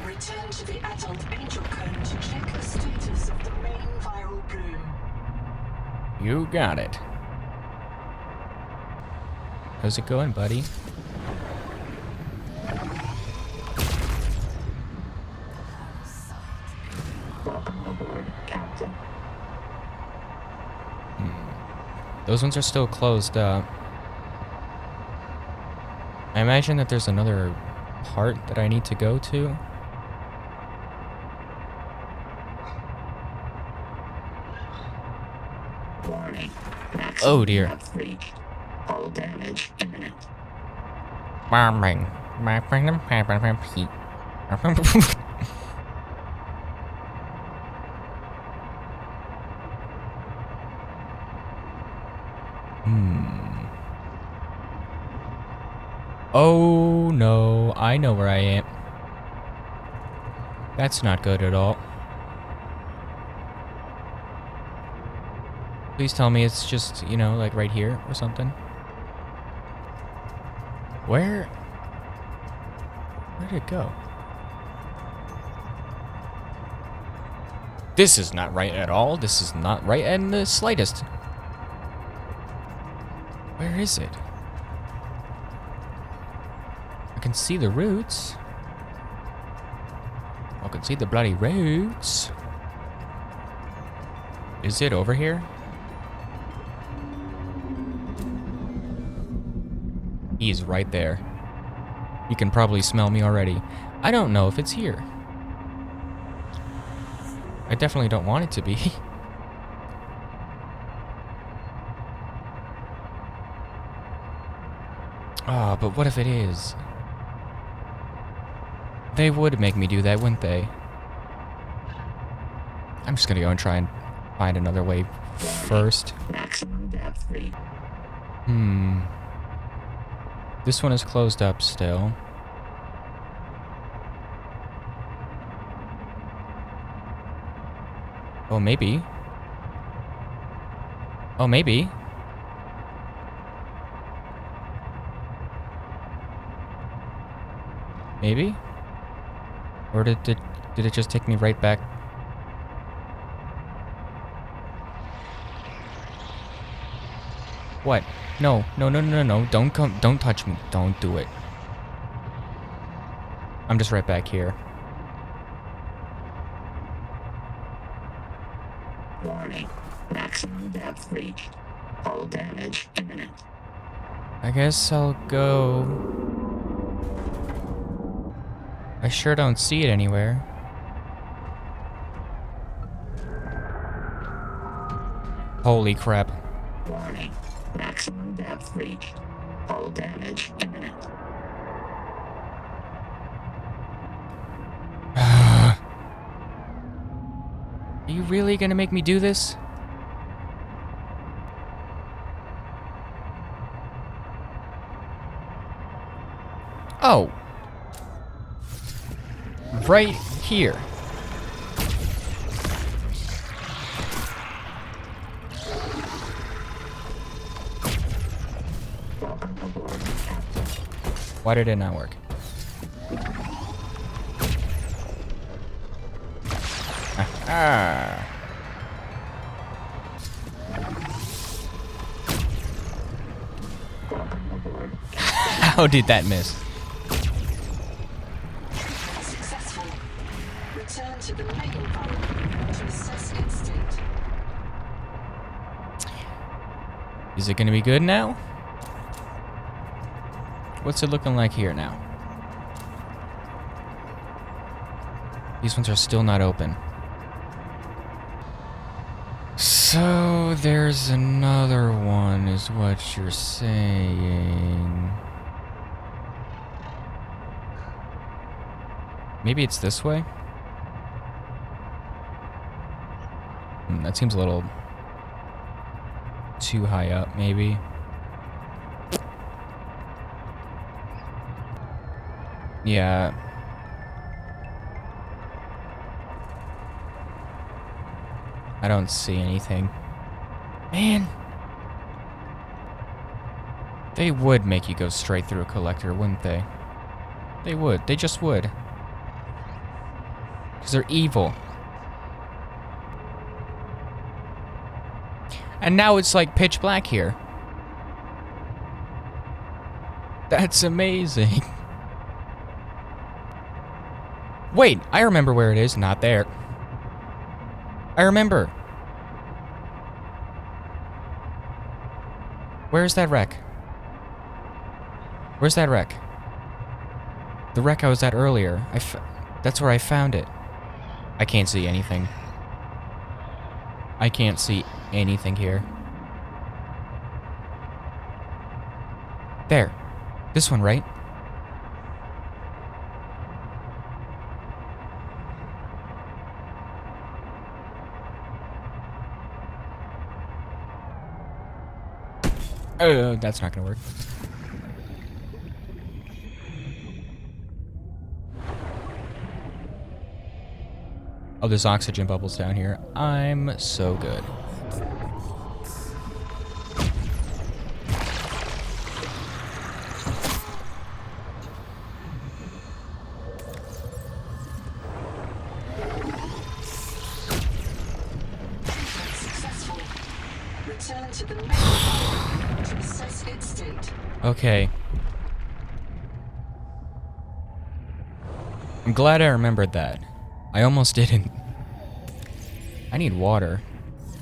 Return to the adult angel cone to check the status of the main viral bloom. You got it. How's it going, buddy? Those ones are still closed up. I imagine that there's another part that I need to go to. Warning. Oh dear. Depth reached. Hull damage imminent. Oh no, I know where I am. That's not good at all. Please tell me it's just, you know, like right here or something. Where'd it go? This is not right at all. This is not right in the slightest. Where is it? I can see the roots. I can see the bloody roots. Is it over here? He's right there. He can probably smell me already. I don't know if it's here. I definitely don't want it to be. Ah, but what if it is? They would make me do that, wouldn't they? I'm just gonna go and try and find another way first. Maximum depth reached. This one is closed up still. Oh, maybe. Oh, maybe. Maybe? Or did it just take me right back? What? No, no, no, no, no, no. Don't come, don't touch me. Don't do it. I'm just right back here. Warning. Maximum depth reached. Hull damage imminent. I guess I'll go. I sure don't see it anywhere. Holy crap. Warning. Maximum depth reached. Hull damage imminent. Are you really gonna make me do this? Oh. Right here. Welcome aboard, Captain. Why did it not work? Ah. Welcome aboard. How did that miss? Successful. Return to the main hull to assess its state. Is it gonna be good now? What's it looking like here now? These ones are still not open. So there's another one, is what you're saying. Maybe it's this way? That seems a little too high up, maybe. Yeah. I don't see anything. Man. They would make you go straight through a collector, wouldn't they? They would. They just would. Because they're evil. And now it's like pitch black here. That's amazing. Wait, I remember where it is. Not there. I remember. Where's that wreck? Where's that wreck? The wreck I was at earlier. That's where I found it. I can't see anything. I can't see anything here. There. This one, right? Oh, that's not gonna work. Oh, there's oxygen bubbles down here. I'm so good. Successful. Return to the main body to assess its state. Okay. I'm glad I remembered that. I almost didn't. I need water.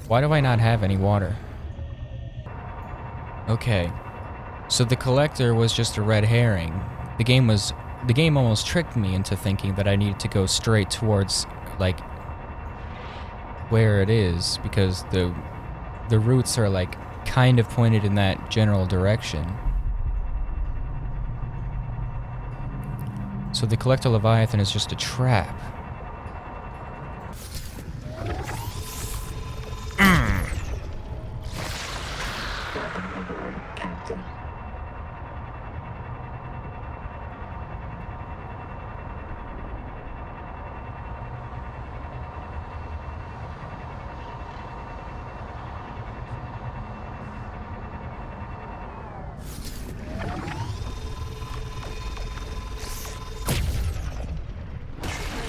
Why do I not have any water? Okay. So the collector was just a red herring. The game almost tricked me into thinking that I needed to go straight towards, like, where it is, because the routes are, like, kind of pointed in that general direction. So the collector Leviathan is just a trap.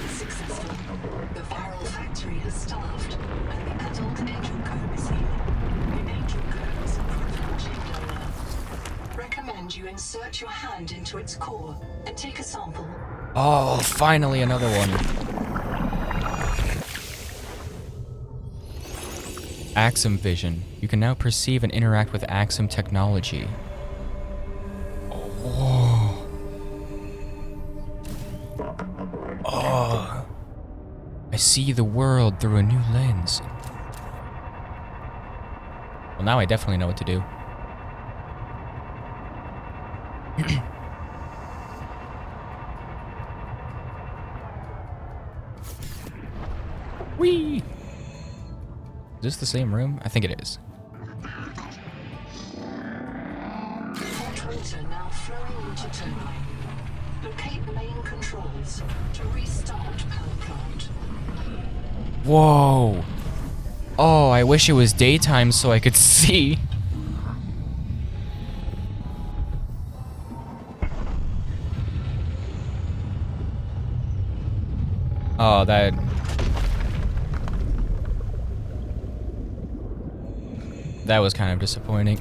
Successful. The viral factory has starved, and the adult angel comb is here. The angel comb is a proven gene donor. Recommend you insert your hand into its core and take a sample. Oh, finally another one. Axum vision. You can now perceive and interact with Axum technology. Oh. Oh. I see the world through a new lens. Well, now I definitely know what to do. Whee! Is this the same room? I think it is. Hot water now flowing into turbine. Locate main controls to restart power plant. Whoa! Oh, I wish it was daytime so I could see. Oh, that was kind of disappointing.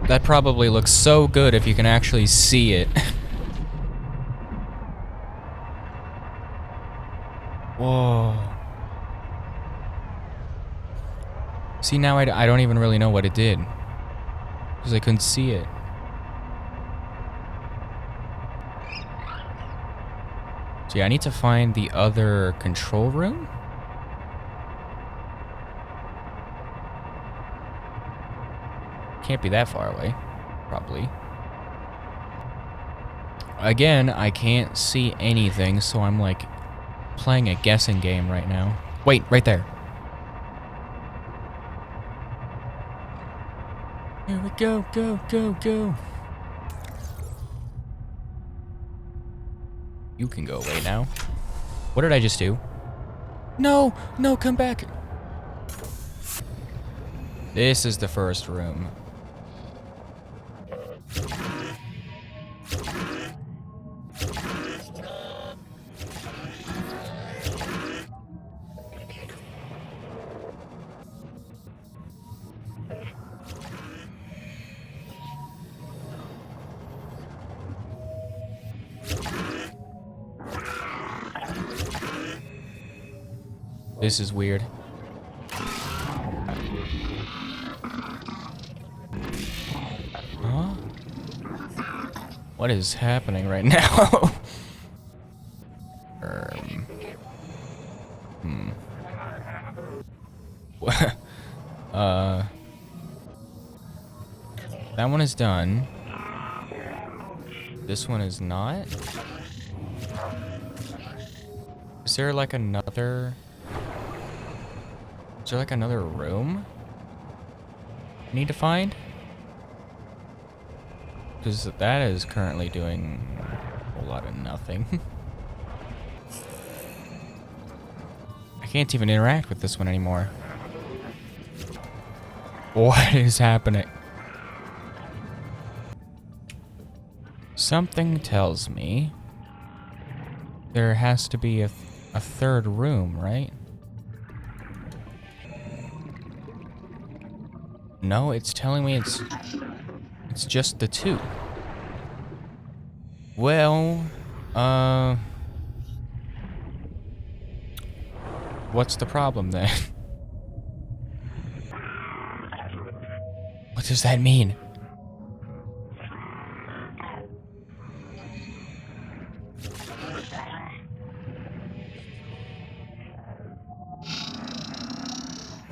That probably looks so good if you can actually see it. Whoa. See, now I don't even really know what it did, because I couldn't see it. So yeah, I need to find the other control room? Can't be that far away, probably. Again, I can't see anything, so I'm like playing a guessing game right now. Wait, right there. Here we go, go, go, go. You can go away now. What did I just do? No, no, come back. This is the first room. This is weird. What is happening right now? That one is done. This one is not. Is there like another... Is there like another room I need to find? Because that is currently doing a whole lot of nothing. I can't even interact with this one anymore. What is happening? Something tells me there has to be a third room, right? No, it's telling me it's just the two. Well, what's the problem then? What does that mean?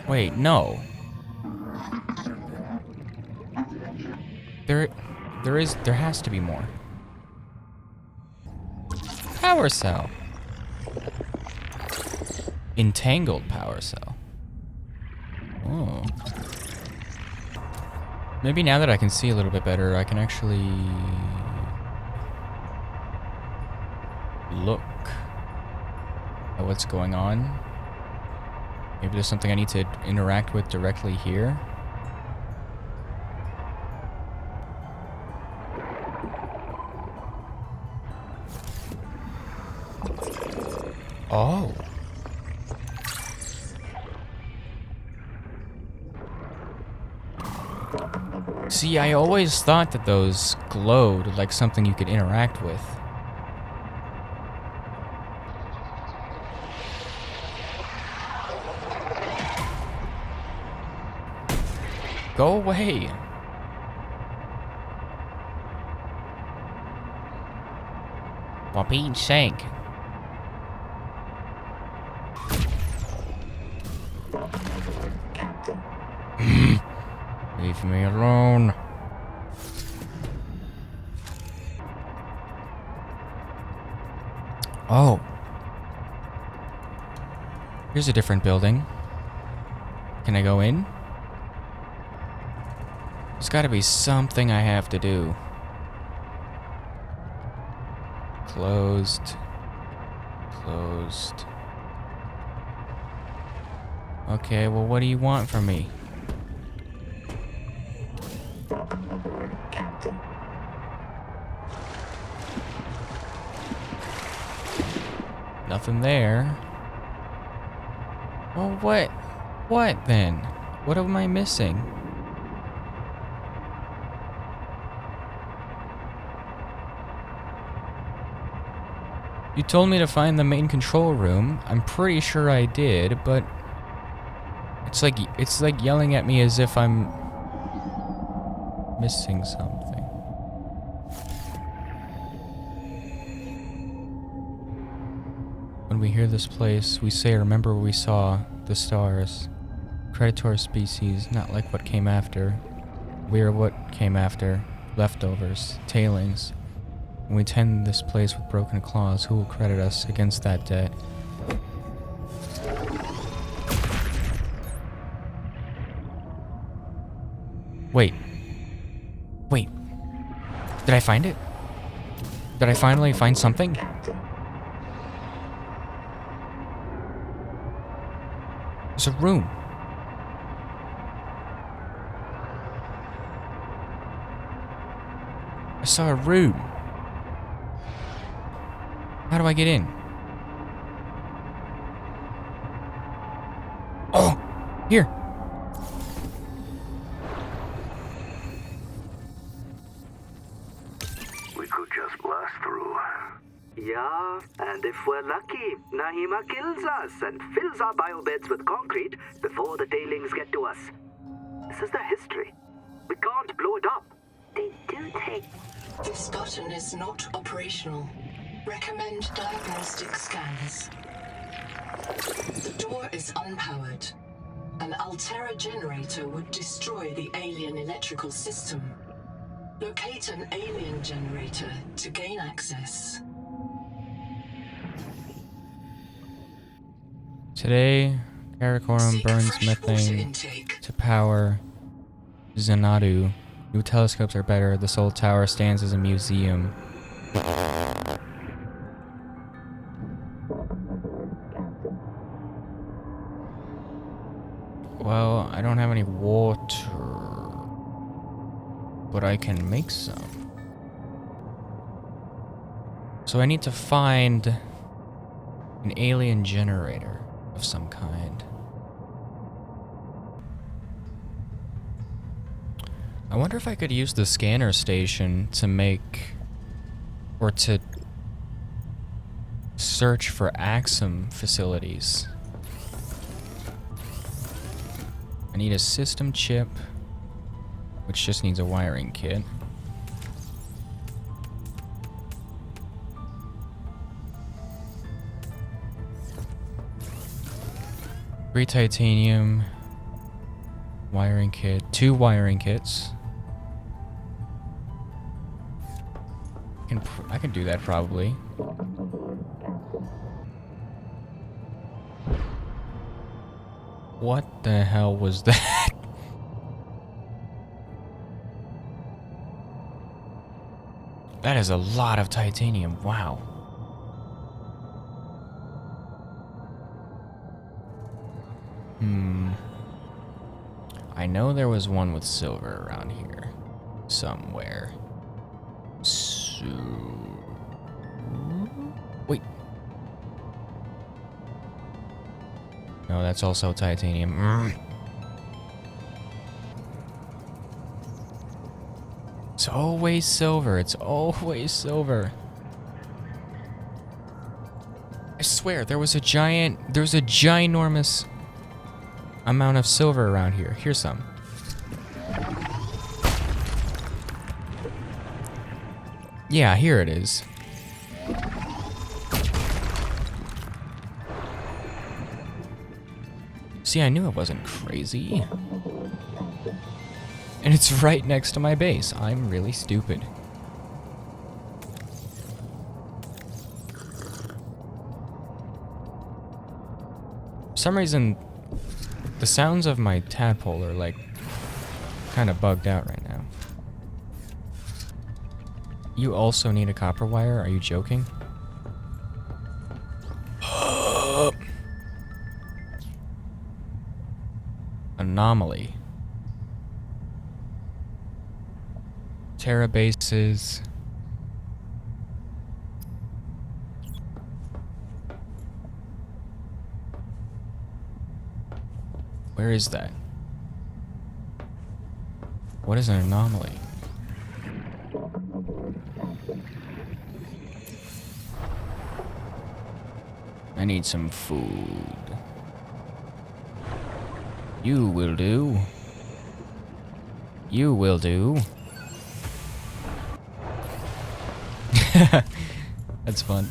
Wait, no. There has to be more. Power cell. Entangled power cell. Oh. Maybe now that I can see a little bit better, I can actually look at what's going on. Maybe there's something I need to interact with directly here. Oh. See, I always thought that those glowed like something you could interact with. Go away. For Pete's sake. Leave me alone. Oh. Here's a different building. Can I go in? There's gotta be something I have to do. Closed. Closed. Okay, well, what do you want from me? Nothing there. Well, what? What then? What am I missing? You told me to find the main control room. I'm pretty sure I did, but it's like yelling at me as if I'm missing something. When we hear this place, we say, remember we saw the stars. Predator species, not like what came after. We are what came after. Leftovers, tailings. When we tend this place with broken claws, who will credit us against that debt? Wait. Wait. Did I find it? Did I finally find something? There's a room. I saw a room. How do I get in? Oh! Here! We could just blast through. Yeah, and if we're lucky, Nahima kills us and fills our biobeds with concrete before the tailings get to us. This is their history. We can't blow it up. They do take This button is not operational. Recommend diagnostic scans. The door is unpowered. An Altera generator would destroy the alien electrical system. Locate an alien generator to gain access. Today, Karakorum Seek burns fresh water methane intake. to power Xanadu. New telescopes are better. The Soul Tower stands as a museum. Well, I don't have any water, but I can make some. So I need to find an alien generator of some kind. I wonder if I could use the scanner station to make, or to search for Axum facilities. I need a system chip, which just needs a wiring kit. Three titanium, wiring kit, 2 wiring kits. I can do that probably. What the hell was that? That is a lot of titanium. Wow. I know there was one with silver around here somewhere. So wait. No, that's also titanium. It's always silver. It's always silver. I swear, there's a ginormous amount of silver around here. Here's some. Yeah, here it is. See, I knew it wasn't crazy. And it's right next to my base. I'm really stupid. For some reason, the sounds of my tadpole are like kind of bugged out right now. You also need a copper wire? Are you joking? Anomaly. Terra bases. Where is that? What is an anomaly? I need some food. You will do. You will do. That's fun.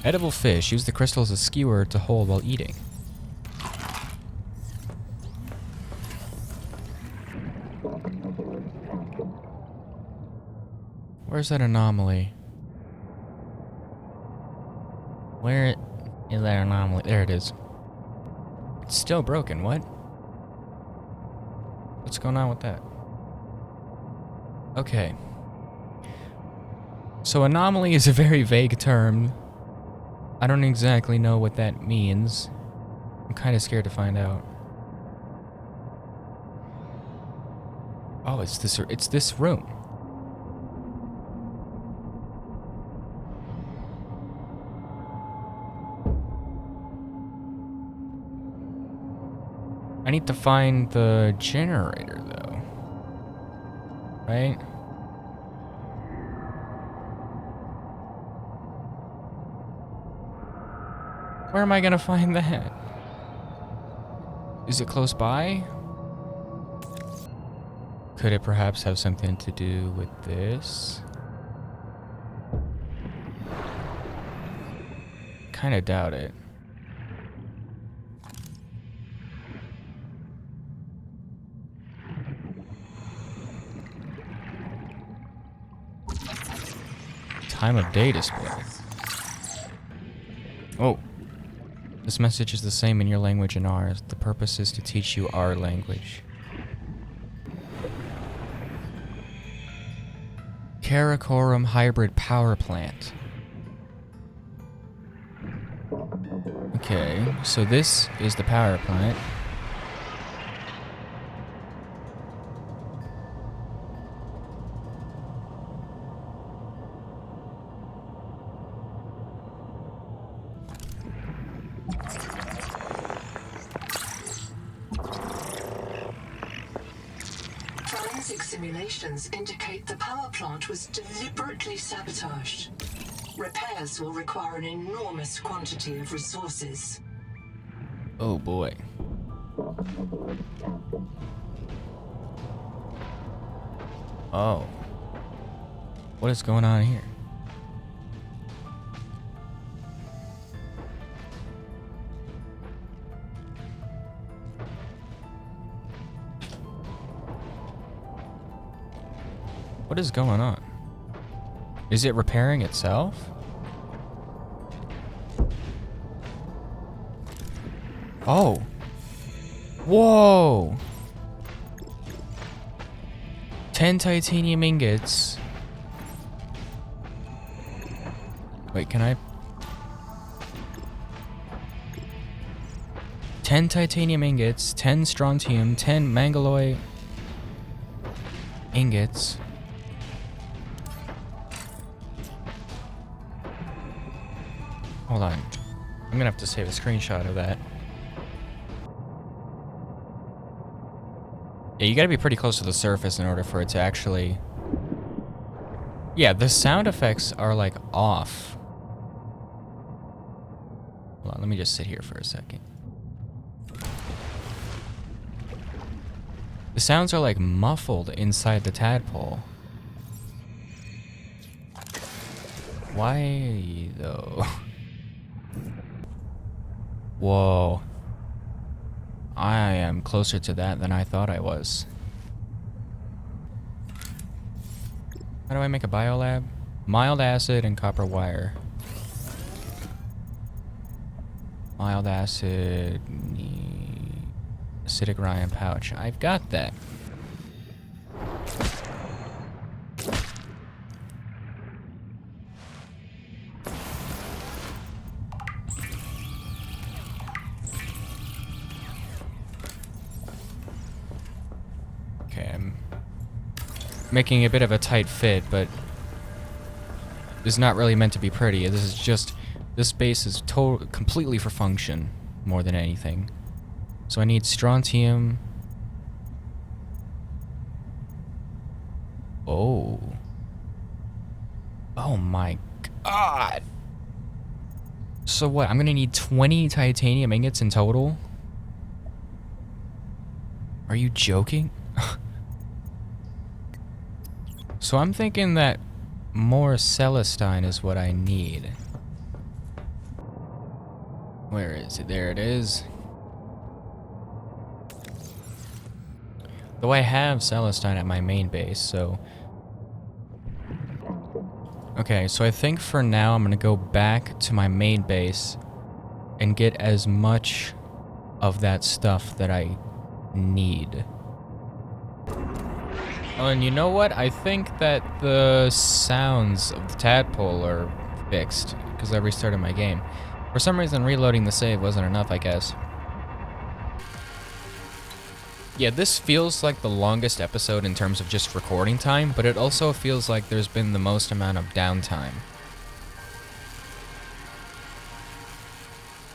Edible fish. Use the crystal as a skewer to hold while eating. Where's that anomaly? Where is that anomaly? There it is. It's still broken. What? What's going on with that? Okay. So anomaly is a very vague term. I don't exactly know what that means. I'm kind of scared to find out. Oh, it's this room. I need to find the generator, though. Right? Where am I gonna find that? Is it close by? Could it perhaps have something to do with this? Kinda doubt it. Time of day display. Oh. This message is the same in your language and ours. The purpose is to teach you our language. Karakoram Hybrid Power Plant. Okay, so this is the power plant. Forensic simulations indicate the power plant was deliberately sabotaged. Repairs will require an enormous quantity of resources. Oh boy. Oh. What is going on here? What is going on? Is it repairing itself? Oh. Whoa. 10 titanium ingots. Wait, can I? 10 titanium ingots, 10 strontium, 10 mangaloy ingots. Hold on. I'm gonna have to save a screenshot of that. Yeah, you gotta be pretty close to the surface in order for it to actually... Yeah, the sound effects are like off. Hold on, let me just sit here for a second. The sounds are like muffled inside the tadpole. Why though? Whoa. I am closer to that than I thought I was. How do I make a biolab? Mild acid and copper wire. Mild acid, acidic Ryan pouch. I've got that. Okay, I'm making a bit of a tight fit, but it's not really meant to be pretty. This is just, this space is completely for function more than anything. So I need strontium. Oh. Oh my god. So what, I'm gonna need 20 titanium ingots in total? Are you joking? So I'm thinking that more Celestine is what I need. Where is it? There it is. Though I have Celestine at my main base, so... Okay, so I think for now I'm gonna go back to my main base and get as much of that stuff that I need. Oh, and you know what? I think that the sounds of the tadpole are fixed because I restarted my game. For some reason, reloading the save wasn't enough, I guess. Yeah, this feels like the longest episode in terms of just recording time, but it also feels like there's been the most amount of downtime.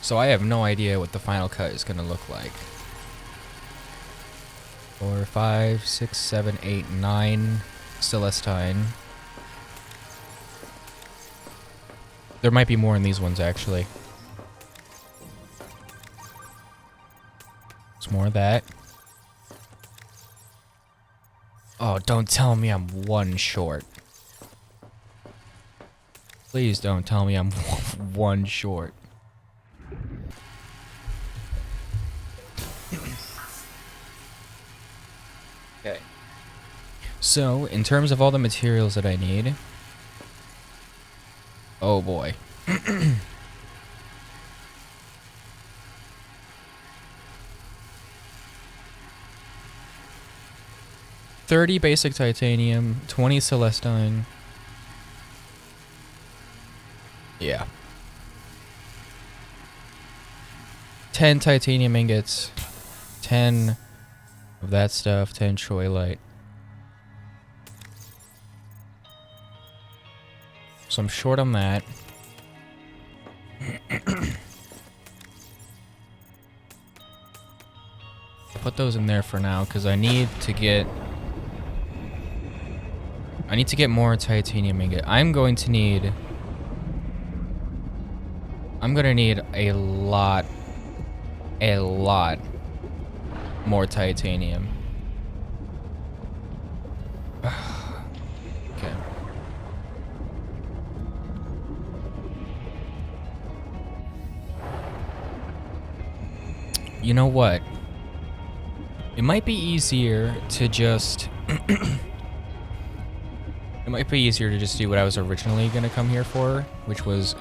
So I have no idea what the final cut is going to look like. 4, 5, 6, 7, 8, 9 Celestine. There might be more in these ones, actually. There's more of that. Oh, don't tell me I'm one short. Please don't tell me I'm one short. Okay. So, in terms of all the materials that I need... Oh boy. 30 basic titanium, 20 celestine. Yeah. 10 titanium ingots, 10 of that stuff, 10 troilite. So I'm short on that. Put those in there for now because I need to get more titanium ingot. I'm gonna need a lot more titanium. Okay. You know what? It might be easier to just... It might be easier to just do what I was originally gonna come here for, which was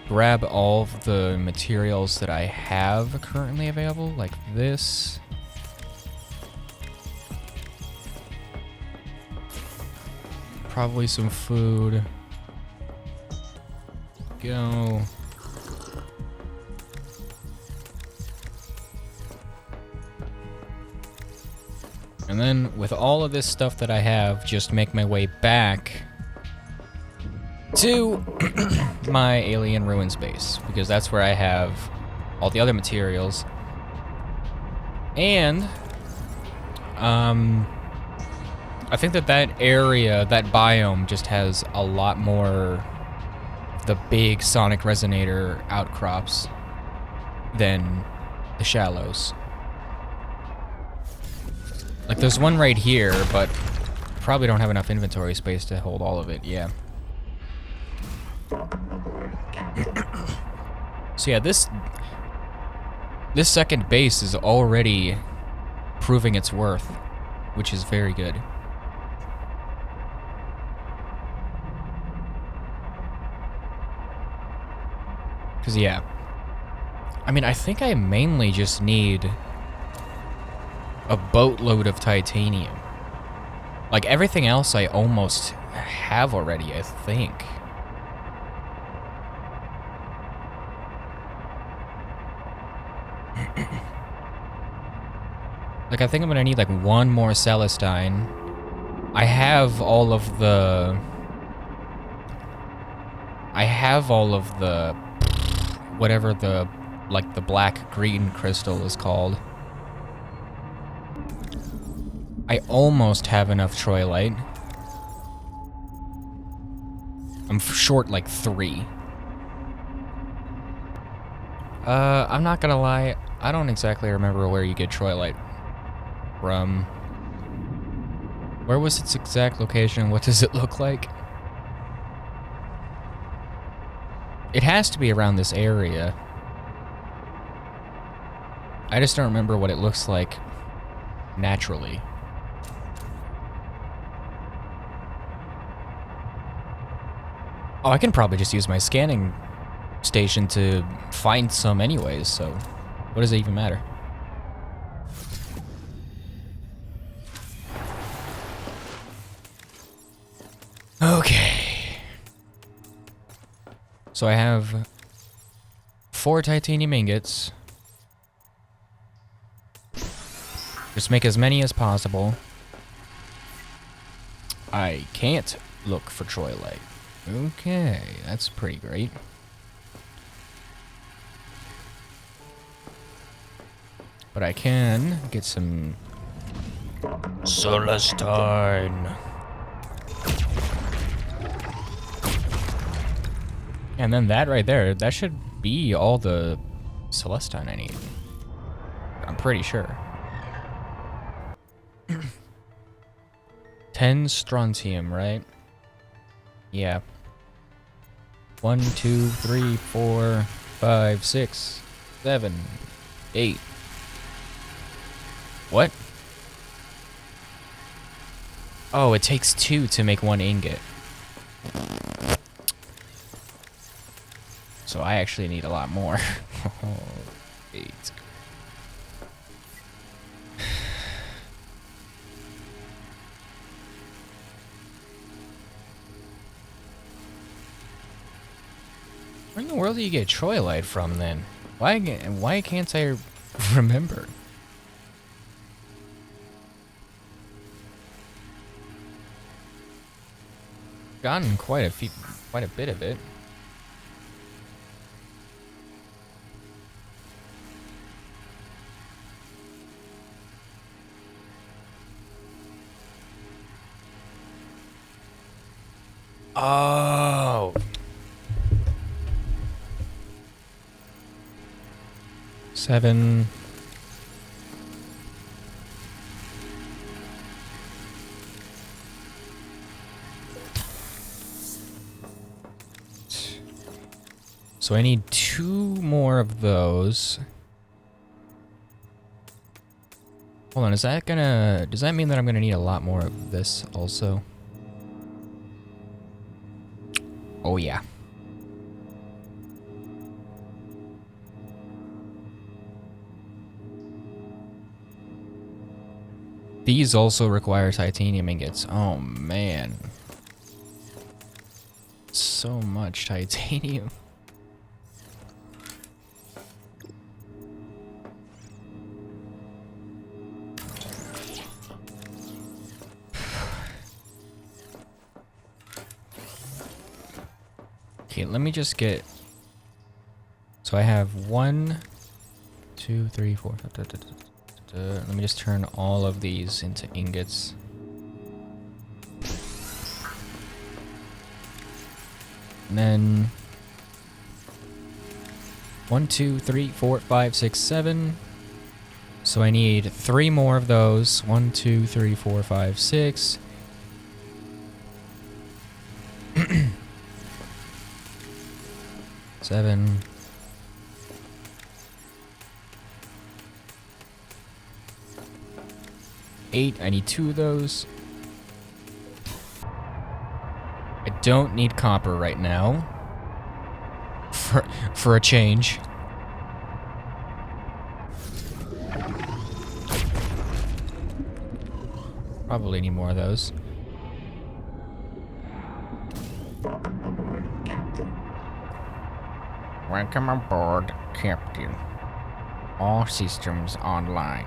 grab all of the materials that I have currently available, like this. Probably some food. Go. And then, with all of this stuff that I have, just make my way back to my alien ruins base, because that's where I have all the other materials. And, I think that area, that biome, just has a lot more the big sonic resonator outcrops than the shallows. Like, there's one right here, but probably don't have enough inventory space to hold all of it, yeah. So yeah, this second base is already proving its worth, which is very good. Because, yeah. I mean, I think I mainly just need a boatload of titanium. Like, everything else I almost have already, I think. Like, I think I'm gonna need, like, one more Celestine. I have all of the... whatever the, like, the black-green crystal is called. I almost have enough troilite. I'm short like 3. I'm not gonna lie, I don't exactly remember where you get troilite from. Where was its exact location? What does it look like? It has to be around this area. I just don't remember what it looks like naturally. Oh, I can probably just use my scanning station to find some anyways, so what does it even matter? Okay. So I have 4 titanium ingots. Just make as many as possible. I can't look for troilite. Okay, that's pretty great. But I can get some Celestine. And then that right there, that should be all the Celestine I need. I'm pretty sure. 10 strontium, right? Yeah. 1, 2, 3, 4, 5, 6, 7, 8. What? Oh, it takes 2 to make 1 ingot. So I actually need a lot more. 8. Where in the world do you get Troilite from then? Why can't I remember? Gotten quite a bit of it. Oh. Seven. So I need 2 more of those. Hold on, does that mean that I'm gonna need a lot more of this also? Oh yeah. These also require titanium ingots. Oh man. So much titanium. Okay, let me just get... So I have 1, 2, 3, 4. Let me just turn all of these into ingots. And then 1, 2, 3, 4, 5, 6, 7. So I need 3 more of those. 1, 2, 3, 4, 5, 6. 7. 8. I need 2 of those. I don't need copper right now. For a change. Probably need more of those. Welcome aboard, Captain. All systems online.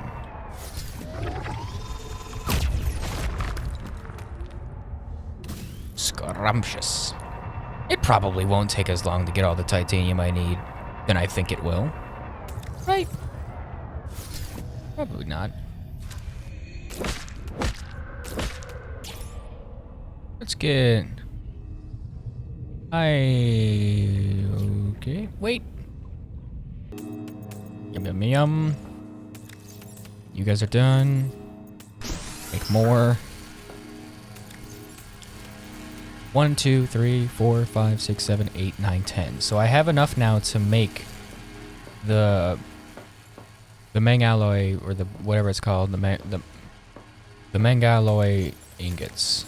Scrumptious. It probably won't take as long to get all the titanium I need than I think it will. Right? Probably not. Let's get... Okay, wait. Yum, yum, yum. You guys are done. Make more. 1, 2, 3, 4, 5, 6, 7, 8, 9, 10. So I have enough now to make the mangalloy, or the whatever it's called, the mangalloy ingots.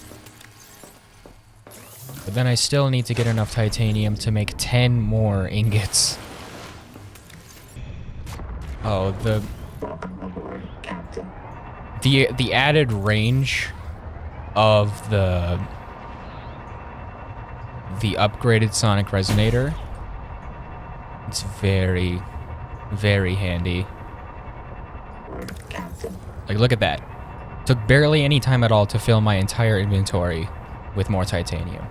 But then I still need to get enough titanium to make 10 more ingots. Oh, the added range of the upgraded sonic resonator, it's very, very handy. Like, look at that. Took barely any time at all to fill my entire inventory with more titanium.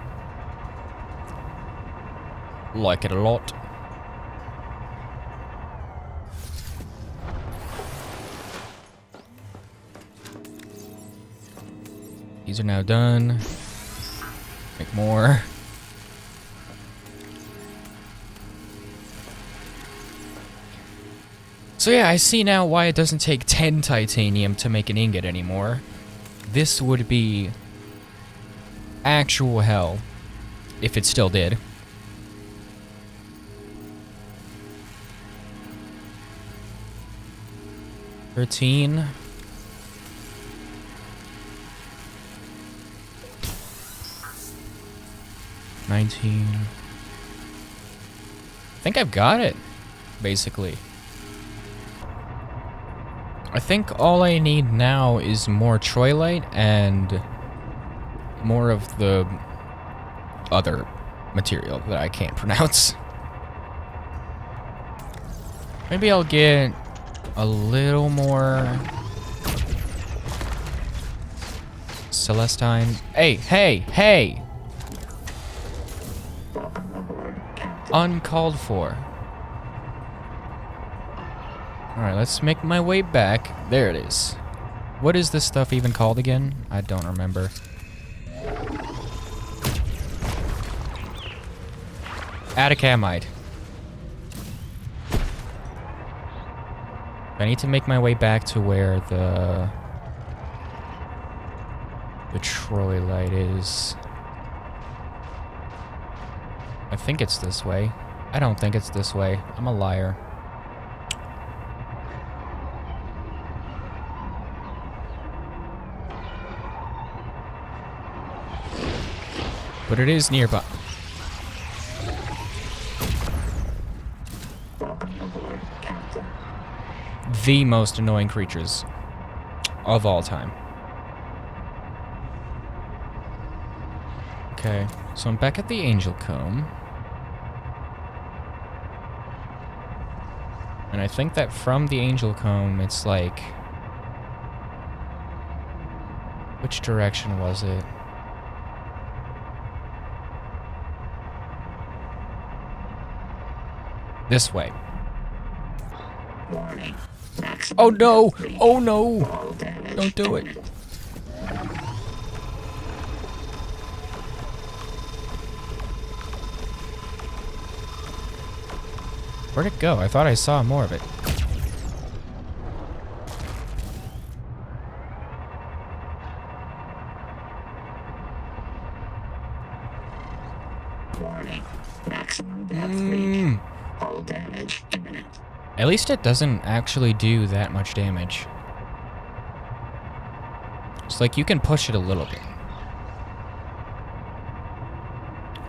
Like it a lot. These are now done. Make more. So yeah, I see now why it doesn't take 10 titanium to make an ingot anymore. This would be actual hell. If it still did. $13. $19. I think I've got it, basically. I think all I need now is more troilite and more of the other material that I can't pronounce. Maybe I'll get a little more Celestine. Hey, hey, hey! Uncalled for. Alright, let's make my way back. There it is. What is this stuff even called again? I don't remember. Atacamite. I need to make my way back to where the troilite is. I think it's this way. I don't think it's this way. I'm a liar. But it is nearby. The most annoying creatures of all time. Okay, so I'm back at the Angel Comb. And I think that from the Angel Comb, it's like... Which direction was it? This way. Oh no! Oh no! Don't do it. Where'd it go? I thought I saw more of it. At least it doesn't actually do that much damage. It's like you can push it a little bit.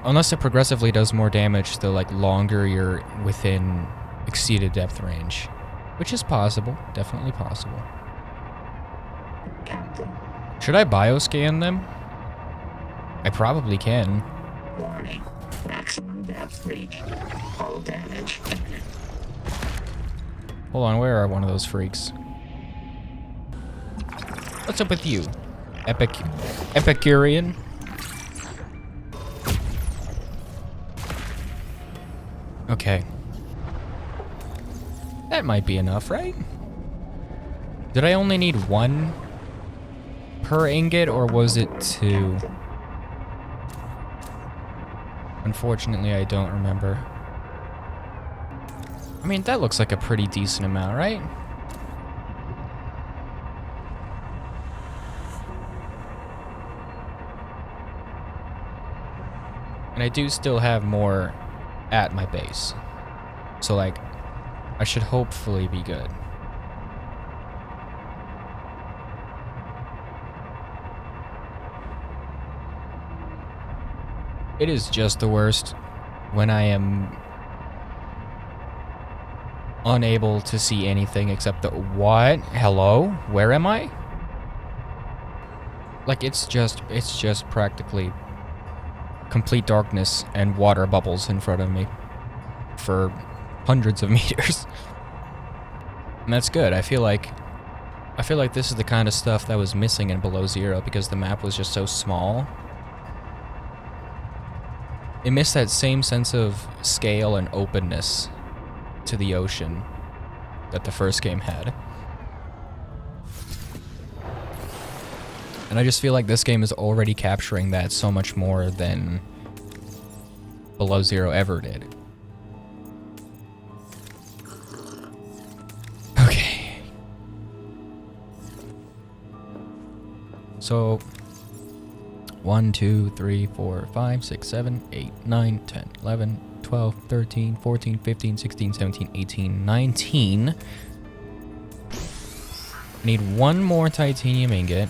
Unless it progressively does more damage the like longer you're within exceeded depth range. Which is possible, definitely possible. Should I bioscan them? I probably can. Warning. Maximum depth reached. Hull damage imminent. Hold on, where are one of those freaks? What's up with you? Epicurean? Okay. That might be enough, right? Did I only need one per ingot, or was it two? Unfortunately, I don't remember. I mean, that looks like a pretty decent amount, right? And I do still have more at my base. So, like, I should hopefully be good. It is just the worst when I am unable to see anything except the... What? Hello? Where am I? Like, it's just practically complete darkness and water bubbles in front of me for hundreds of meters. And that's good. I feel like this is the kind of stuff that was missing in Below Zero because the map was just so small. It missed that same sense of scale and openness to the ocean that the first game had. And I just feel like this game is already capturing that so much more than Below Zero ever did. Okay. So, 1, 2, 3, 4, 5, 6, 7, 8, 9, 10, 11, 12, 13, 14, 15, 16, 17, 18, 19. I need one more titanium ingot.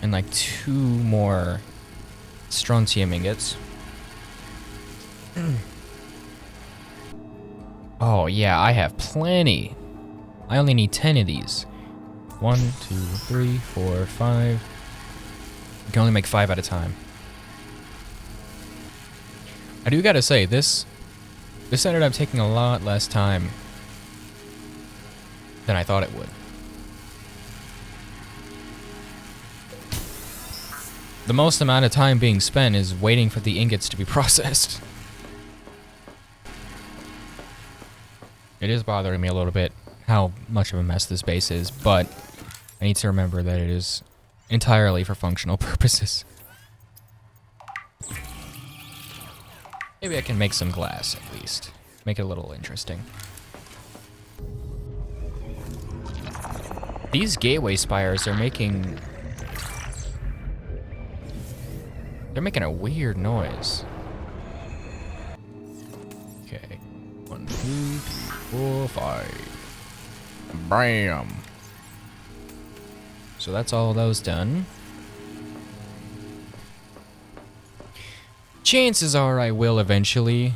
And like 2 more strontium ingots. Oh yeah, I have plenty. I only need 10 of these. 1, 2, 3, 4, 5. You can only make 5 at a time. I do gotta say, this ended up taking a lot less time than I thought it would. The most amount of time being spent is waiting for the ingots to be processed. It is bothering me a little bit how much of a mess this base is, but I need to remember that it is entirely for functional purposes. Maybe I can make some glass, at least. Make it a little interesting. These gateway spires are making... They're making a weird noise. Okay. 1, 2, 3, 4, 5. Bam! So that's all those done. Chances are I will eventually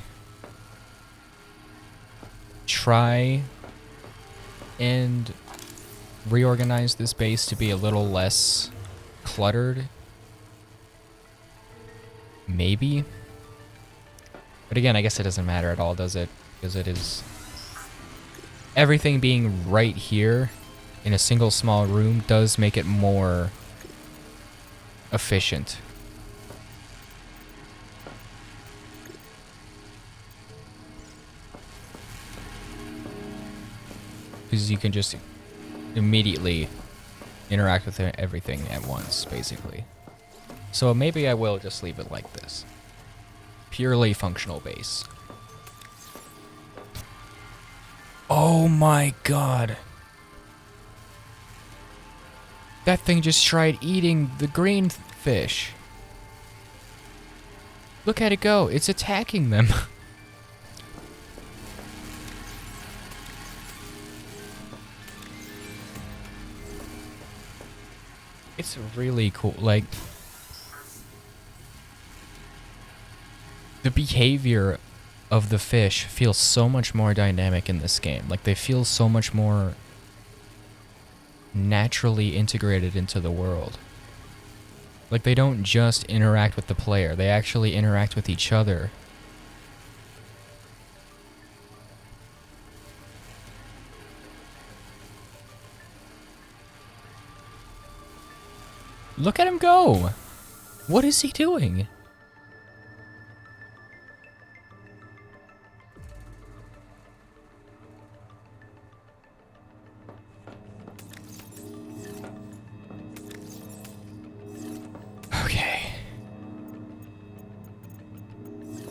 try and reorganize this base to be a little less cluttered. Maybe. But again, I guess it doesn't matter at all, does it? Because it is... Everything being right here in a single small room does make it more efficient. Because you can just immediately interact with everything at once, basically. So maybe I will just leave it like this. Purely functional base. Oh my god. That thing just tried eating the green fish. Look at it go. It's attacking them. It's really cool. Like, the behavior of the fish feels so much more dynamic in this game. Like, they feel so much more naturally integrated into the world. Like, they don't just interact with the player, they actually interact with each other. Look at him go! What is he doing? Okay.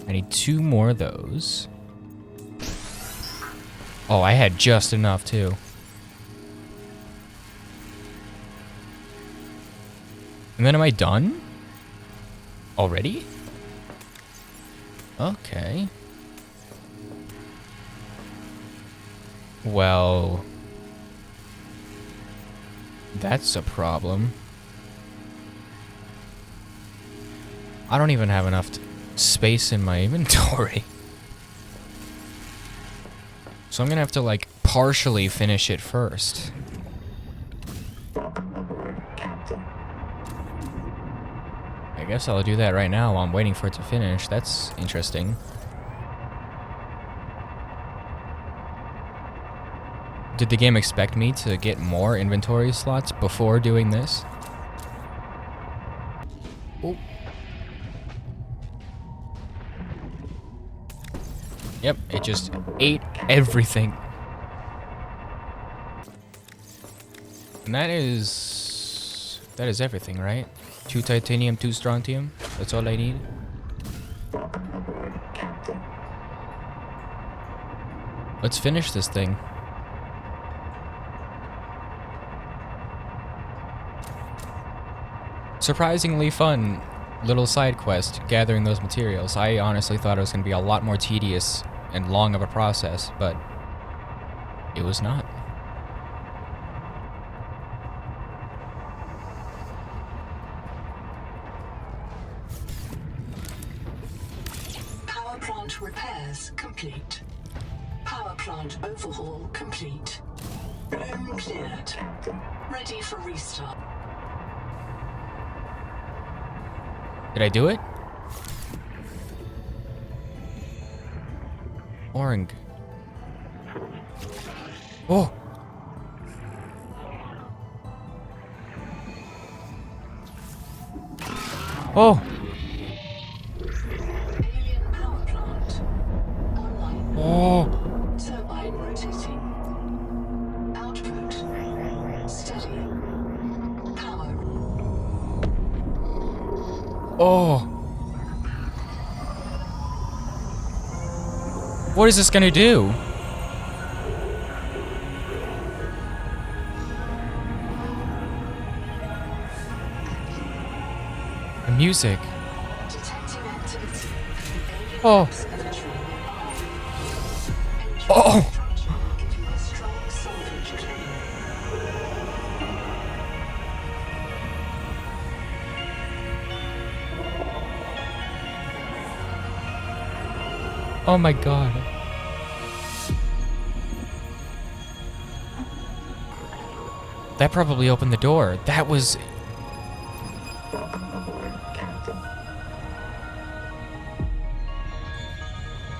I need 2 more of those. Oh, I had just enough too. And then am I done? Already? Okay. Well... That's a problem. I don't even have enough space in my inventory. So I'm gonna have to, like, partially finish it first. Welcome aboard, Captain. I guess I'll do that right now while I'm waiting for it to finish. That's interesting. Did the game expect me to get more inventory slots before doing this? Oh. Yep, it just ate everything. And that is everything, right? 2 titanium, 2 strontium. That's all I need. Welcome aboard, Captain. Let's finish this thing. surprisingly fun little side quest gathering those materials. I honestly thought it was going to be a lot more tedious and long of a process, but it was not. Power plant repairs complete. Power plant overhaul complete. Room cleared. Ready for restart. Did I do it? Orang. Oh! Oh! Alien power plant. Online. Oh! Turbine rotating. Output. Steady. Power. Oh! What is this gonna do? The music. Detecting activity. Alien Oh. observatory. Entry Oh. structure giving a strong salvage claim. Oh my god. That probably opened the door. That was...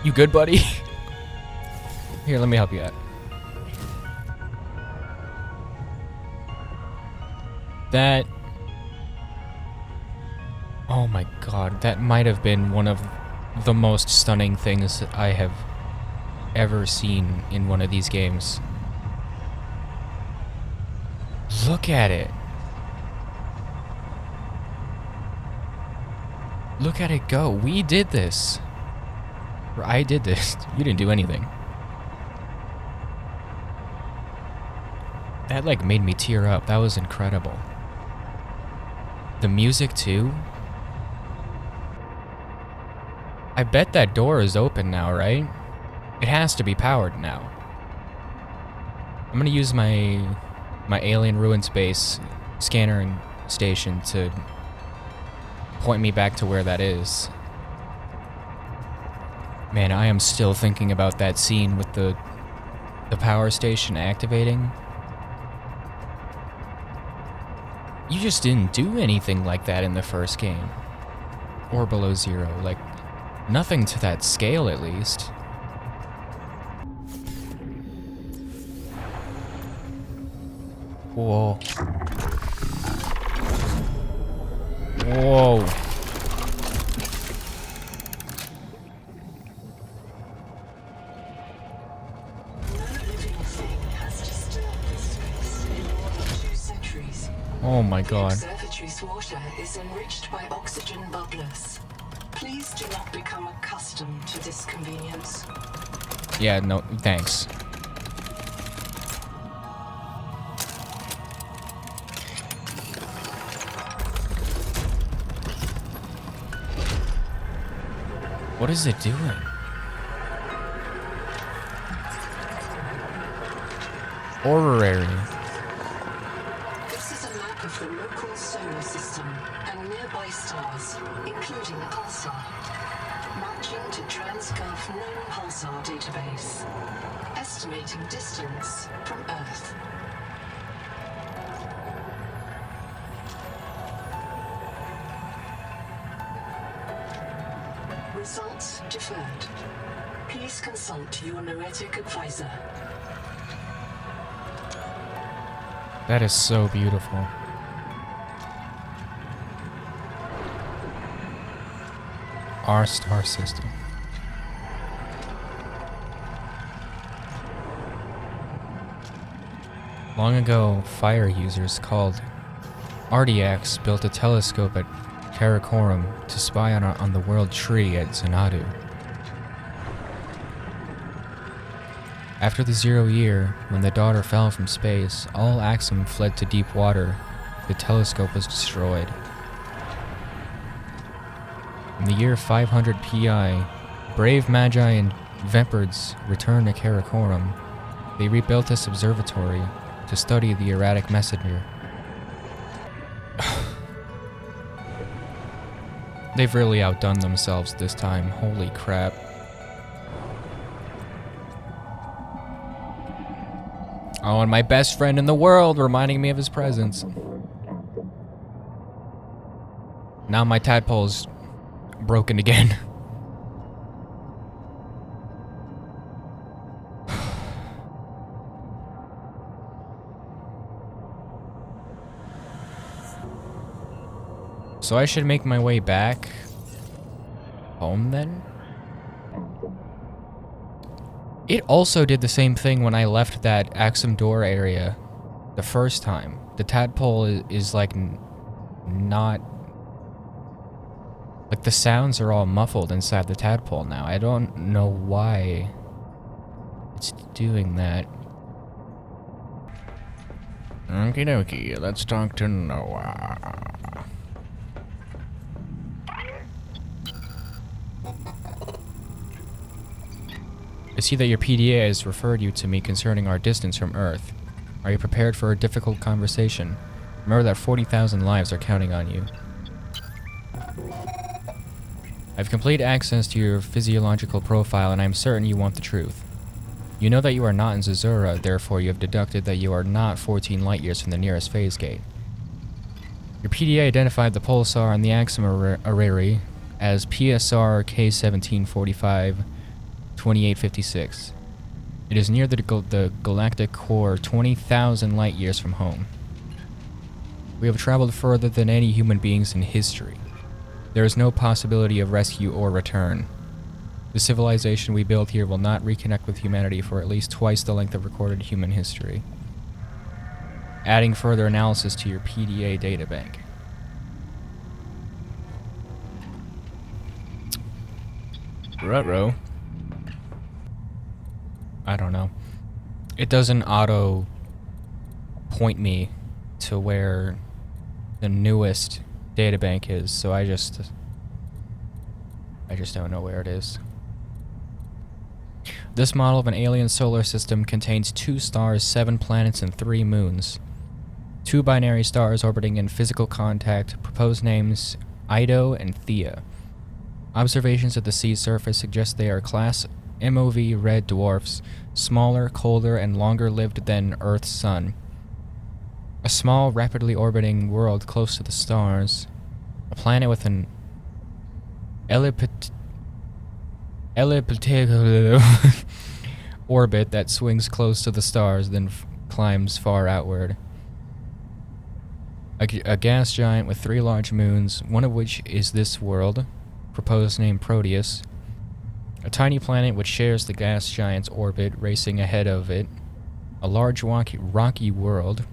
You good, buddy? Here, let me help you out. That... Oh my god, that might have been one of the most stunning things I have ever seen in one of these games. Look at it. Look at it go. We did this. Or I did this. You didn't do anything. That like made me tear up. That was incredible. The music too. I bet that door is open now, right? It has to be powered now. I'm gonna use my alien ruin space scanner and station to point me back to where that is. Man, I am still thinking about that scene with the power station activating. You just didn't do anything like that in the first game. Or Below Zero, like nothing to that scale at least. Whoa. Whoa. No living thing has disturbed this space in more than 2 centuries. Oh my The god. observatory's water is enriched by oxygen bubblers. Please do not become accustomed to this convenience. Yeah, no, thanks. What is it doing? Horary. This is a map of the local solar system and nearby stars, including a pulsar. Matching to TransGov known pulsar database. Estimating distance from Earth. Results deferred. Please consult your noetic advisor. That is so beautiful. Our star system. Long ago, fire users called Ardiacs built a telescope at Karakorum to spy on the world tree at Xanadu. After the 0 year, when the daughter fell from space, all Axum fled to deep water. The telescope was destroyed. In the year 500 PI, brave Magi and Vempards returned to Karakorum. They rebuilt this observatory to study the erratic messenger. They've really outdone themselves this time. Holy crap. Oh, and my best friend in the world reminding me of his presence. Now my tadpole's broken again. So I should make my way back home then? It also did the same thing when I left that Axum door area the first time. The tadpole is like not... Like the sounds are all muffled inside the tadpole now. I don't know why it's doing that. Okie dokie, let's talk to Noah. I see that your PDA has referred you to me concerning our distance from Earth. Are you prepared for a difficult conversation? Remember that 40,000 lives are counting on you. I have complete access to your physiological profile, and I am certain you want the truth. You know that you are not in Zazura, therefore you have deducted that you are not 14 light years from the nearest phase gate. Your PDA identified the pulsar on the Axum array as PSR K1745 2856. It is near the galactic core 20,000 light years from home. We have traveled further than any human beings in history. There is no possibility of rescue or return. The civilization we build here will not reconnect with humanity for at least twice the length of recorded human history. Adding further analysis to your PDA databank. Ruh-roh. I don't know. It doesn't auto point me to where the newest databank is, so I just don't know where it is. This model of an alien solar system contains 2 stars, 7 planets, and 3 moons. 2 binary stars orbiting in physical contact, proposed names Ido and Thea. Observations at the sea surface suggest they are class MOV red dwarfs, smaller, colder, and longer lived than Earth's sun. A small, rapidly orbiting world close to the stars. A planet with an elliptical orbit that swings close to the stars, then climbs far outward. A gas giant with 3 large moons, one of which is this world, proposed name Proteus. A tiny planet which shares the gas giant's orbit, racing ahead of it. A large rocky world.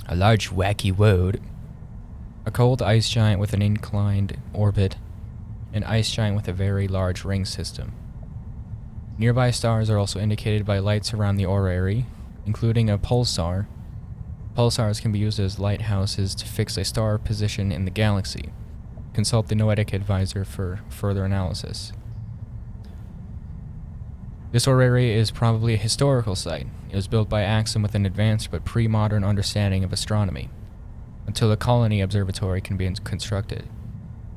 A large wacky world. A cold ice giant with an inclined orbit. An ice giant with a very large ring system. Nearby stars are also indicated by lights around the orrery, including a pulsar. Pulsars can be used as lighthouses to fix a star position in the galaxy. Consult the Noetic advisor for further analysis. This orrery is probably a historical site. It was built by Axum with an advanced but pre-modern understanding of astronomy, until the colony observatory can be constructed.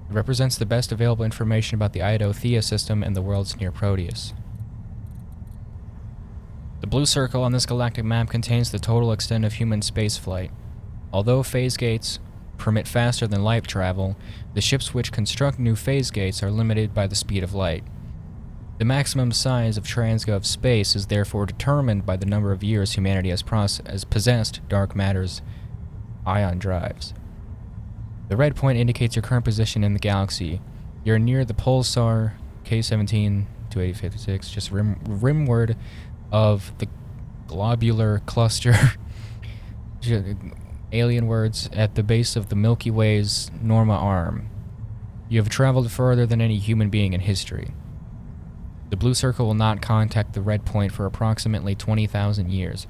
It represents the best available information about the Ido-Thea system and the worlds near Proteus. The blue circle on this galactic map contains the total extent of human spaceflight. Although phase gates permit faster than light travel, the ships which construct new phase gates are limited by the speed of light. The maximum size of transgov space is therefore determined by the number of years humanity has possessed dark matter's ion drives. The red point indicates your current position in the galaxy. You're near the pulsar K17-2856, just rimward of the globular cluster. Alien words at the base of the Milky Way's Norma arm. You have traveled further than any human being in history. The blue circle will not contact the red point for approximately 20,000 years.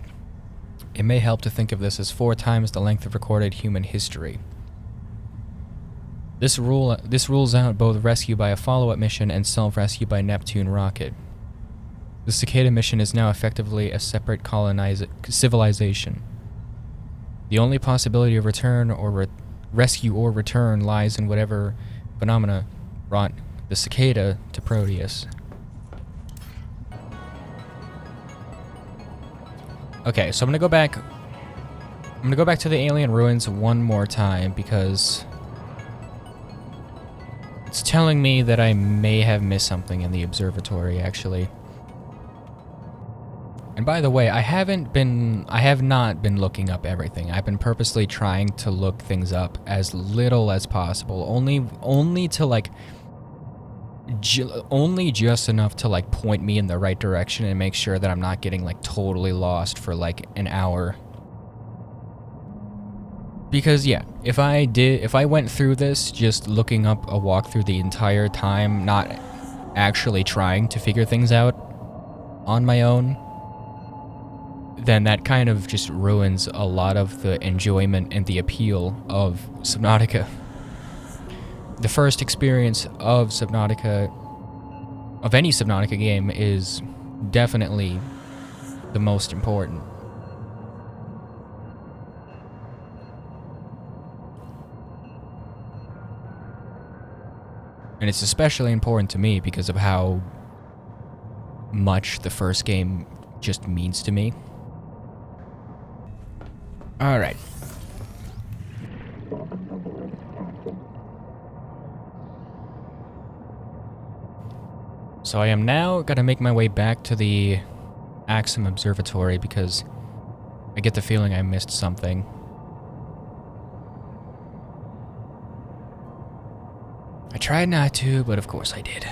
It may help to think of this as 4 times the length of recorded human history. This rules out both rescue by a follow-up mission and self-rescue by Neptune rocket. The Cicada mission is now effectively a separate civilization. The only possibility of return or rescue or return lies in whatever phenomena brought the Cicada to Proteus. Okay, so I'm gonna go back to the alien ruins one more time because it's telling me that I may have missed something in the observatory, actually. And by the way, I have not been looking up everything. I've been purposely trying to look things up as little as possible, only to like, only just enough to like point me in the right direction and make sure that I'm not getting like totally lost for like an hour. Because yeah, if I went through this just looking up a walkthrough the entire time, not actually trying to figure things out on my own, then that kind of just ruins a lot of the enjoyment and the appeal of Subnautica. The first experience of Subnautica, of any Subnautica game, is definitely the most important. And it's especially important to me because of how much the first game just means to me. Alright. So I am now gonna make my way back to the Axum Observatory because I get the feeling I missed something. I tried not to, but of course I did.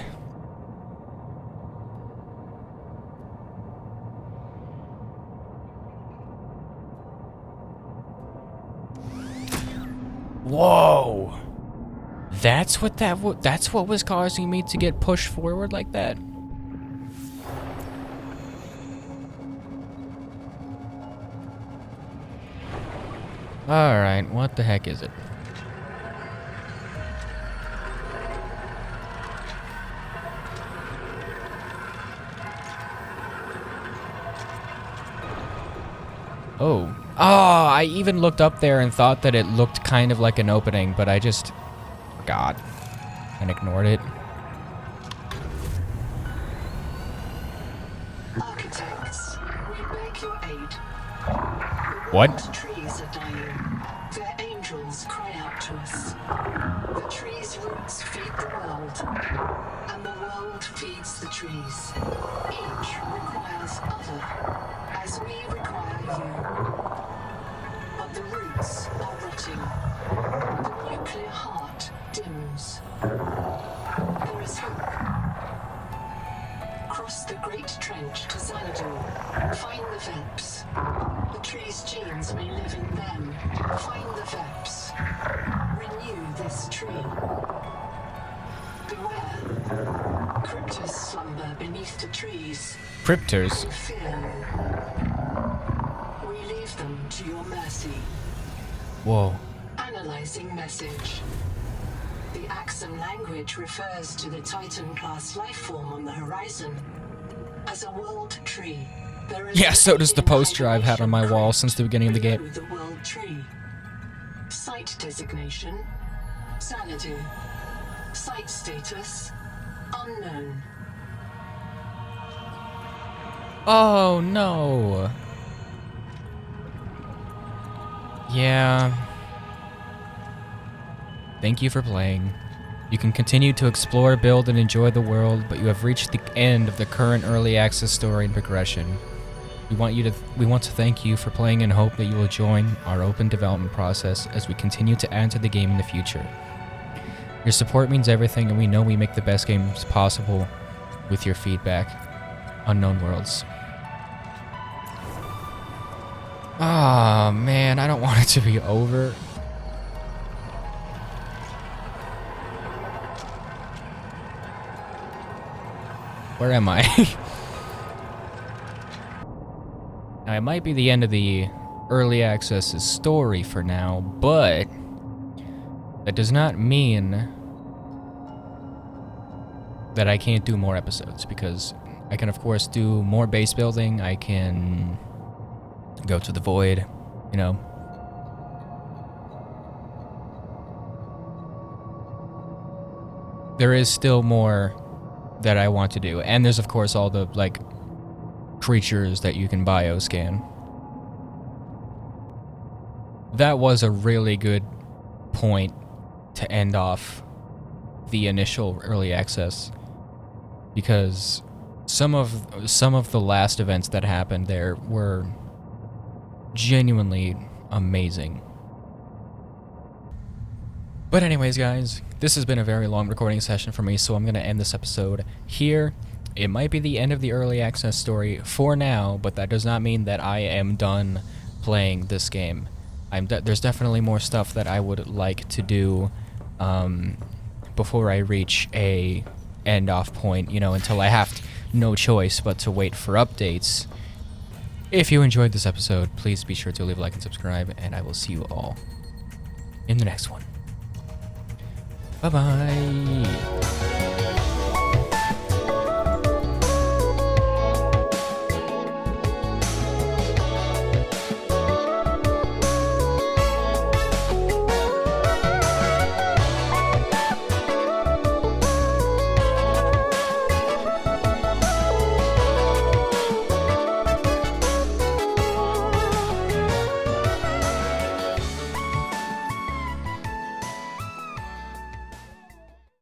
Whoa! That's what was causing me to get pushed forward like that? Alright, what the heck is it? Oh. Oh, I even looked up there and thought that it looked kind of like an opening, but I just forgot and ignored it. Architects, we beg your aid. What? The trees are dying. Their angels cry out to us. The trees' roots feed the world, and the world feeds the trees. Each requires other, as we require you. But the roots are rotting. The nuclear heart dims. There is hope. Cross the great trench to Xanadu. Find the Veps. The tree's genes may live in them. Find the Veps. Renew this tree. Beware. Cryptors slumber beneath the trees. Cryptors? Fear. We leave them to your mercy. Whoa. Analyzing message. The Axum language refers to the Titan-class life form on the horizon as a world tree. There is Yeah, so does the poster I've had on my wall since the beginning of the game. the world tree. Site designation: Xanadu. Site status: unknown. Oh no. Yeah. Thank you for playing. You can continue to explore, build, and enjoy the world, but you have reached the end of the current early access story and progression. We want to thank you for playing and hope that you will join our open development process as we continue to add to the game in the future. Your support means everything, and we know we make the best games possible with your feedback. Unknown Worlds. Ah, man, I don't want it to be over. Where am I? Now, it might be the end of the early access story for now, but That does not mean that I can't do more episodes, because I can, of course, do more base building. I can go to the void, you know. There is still more that I want to do. And there's, of course, all the, like, creatures that you can bioscan. That was a really good point to end off the initial early access, because some of the last events that happened there were genuinely amazing. But anyways, guys, this has been a very long recording session for me, so I'm going to end this episode here. It might be the end of the early access story for now, but that does not mean that I am done playing this game. There's definitely more stuff that I would like to do before I reach a end-off point, you know, until I have no choice but to wait for updates. If you enjoyed this episode, please be sure to leave a like and subscribe, and I will see you all in the next one. Bye-bye.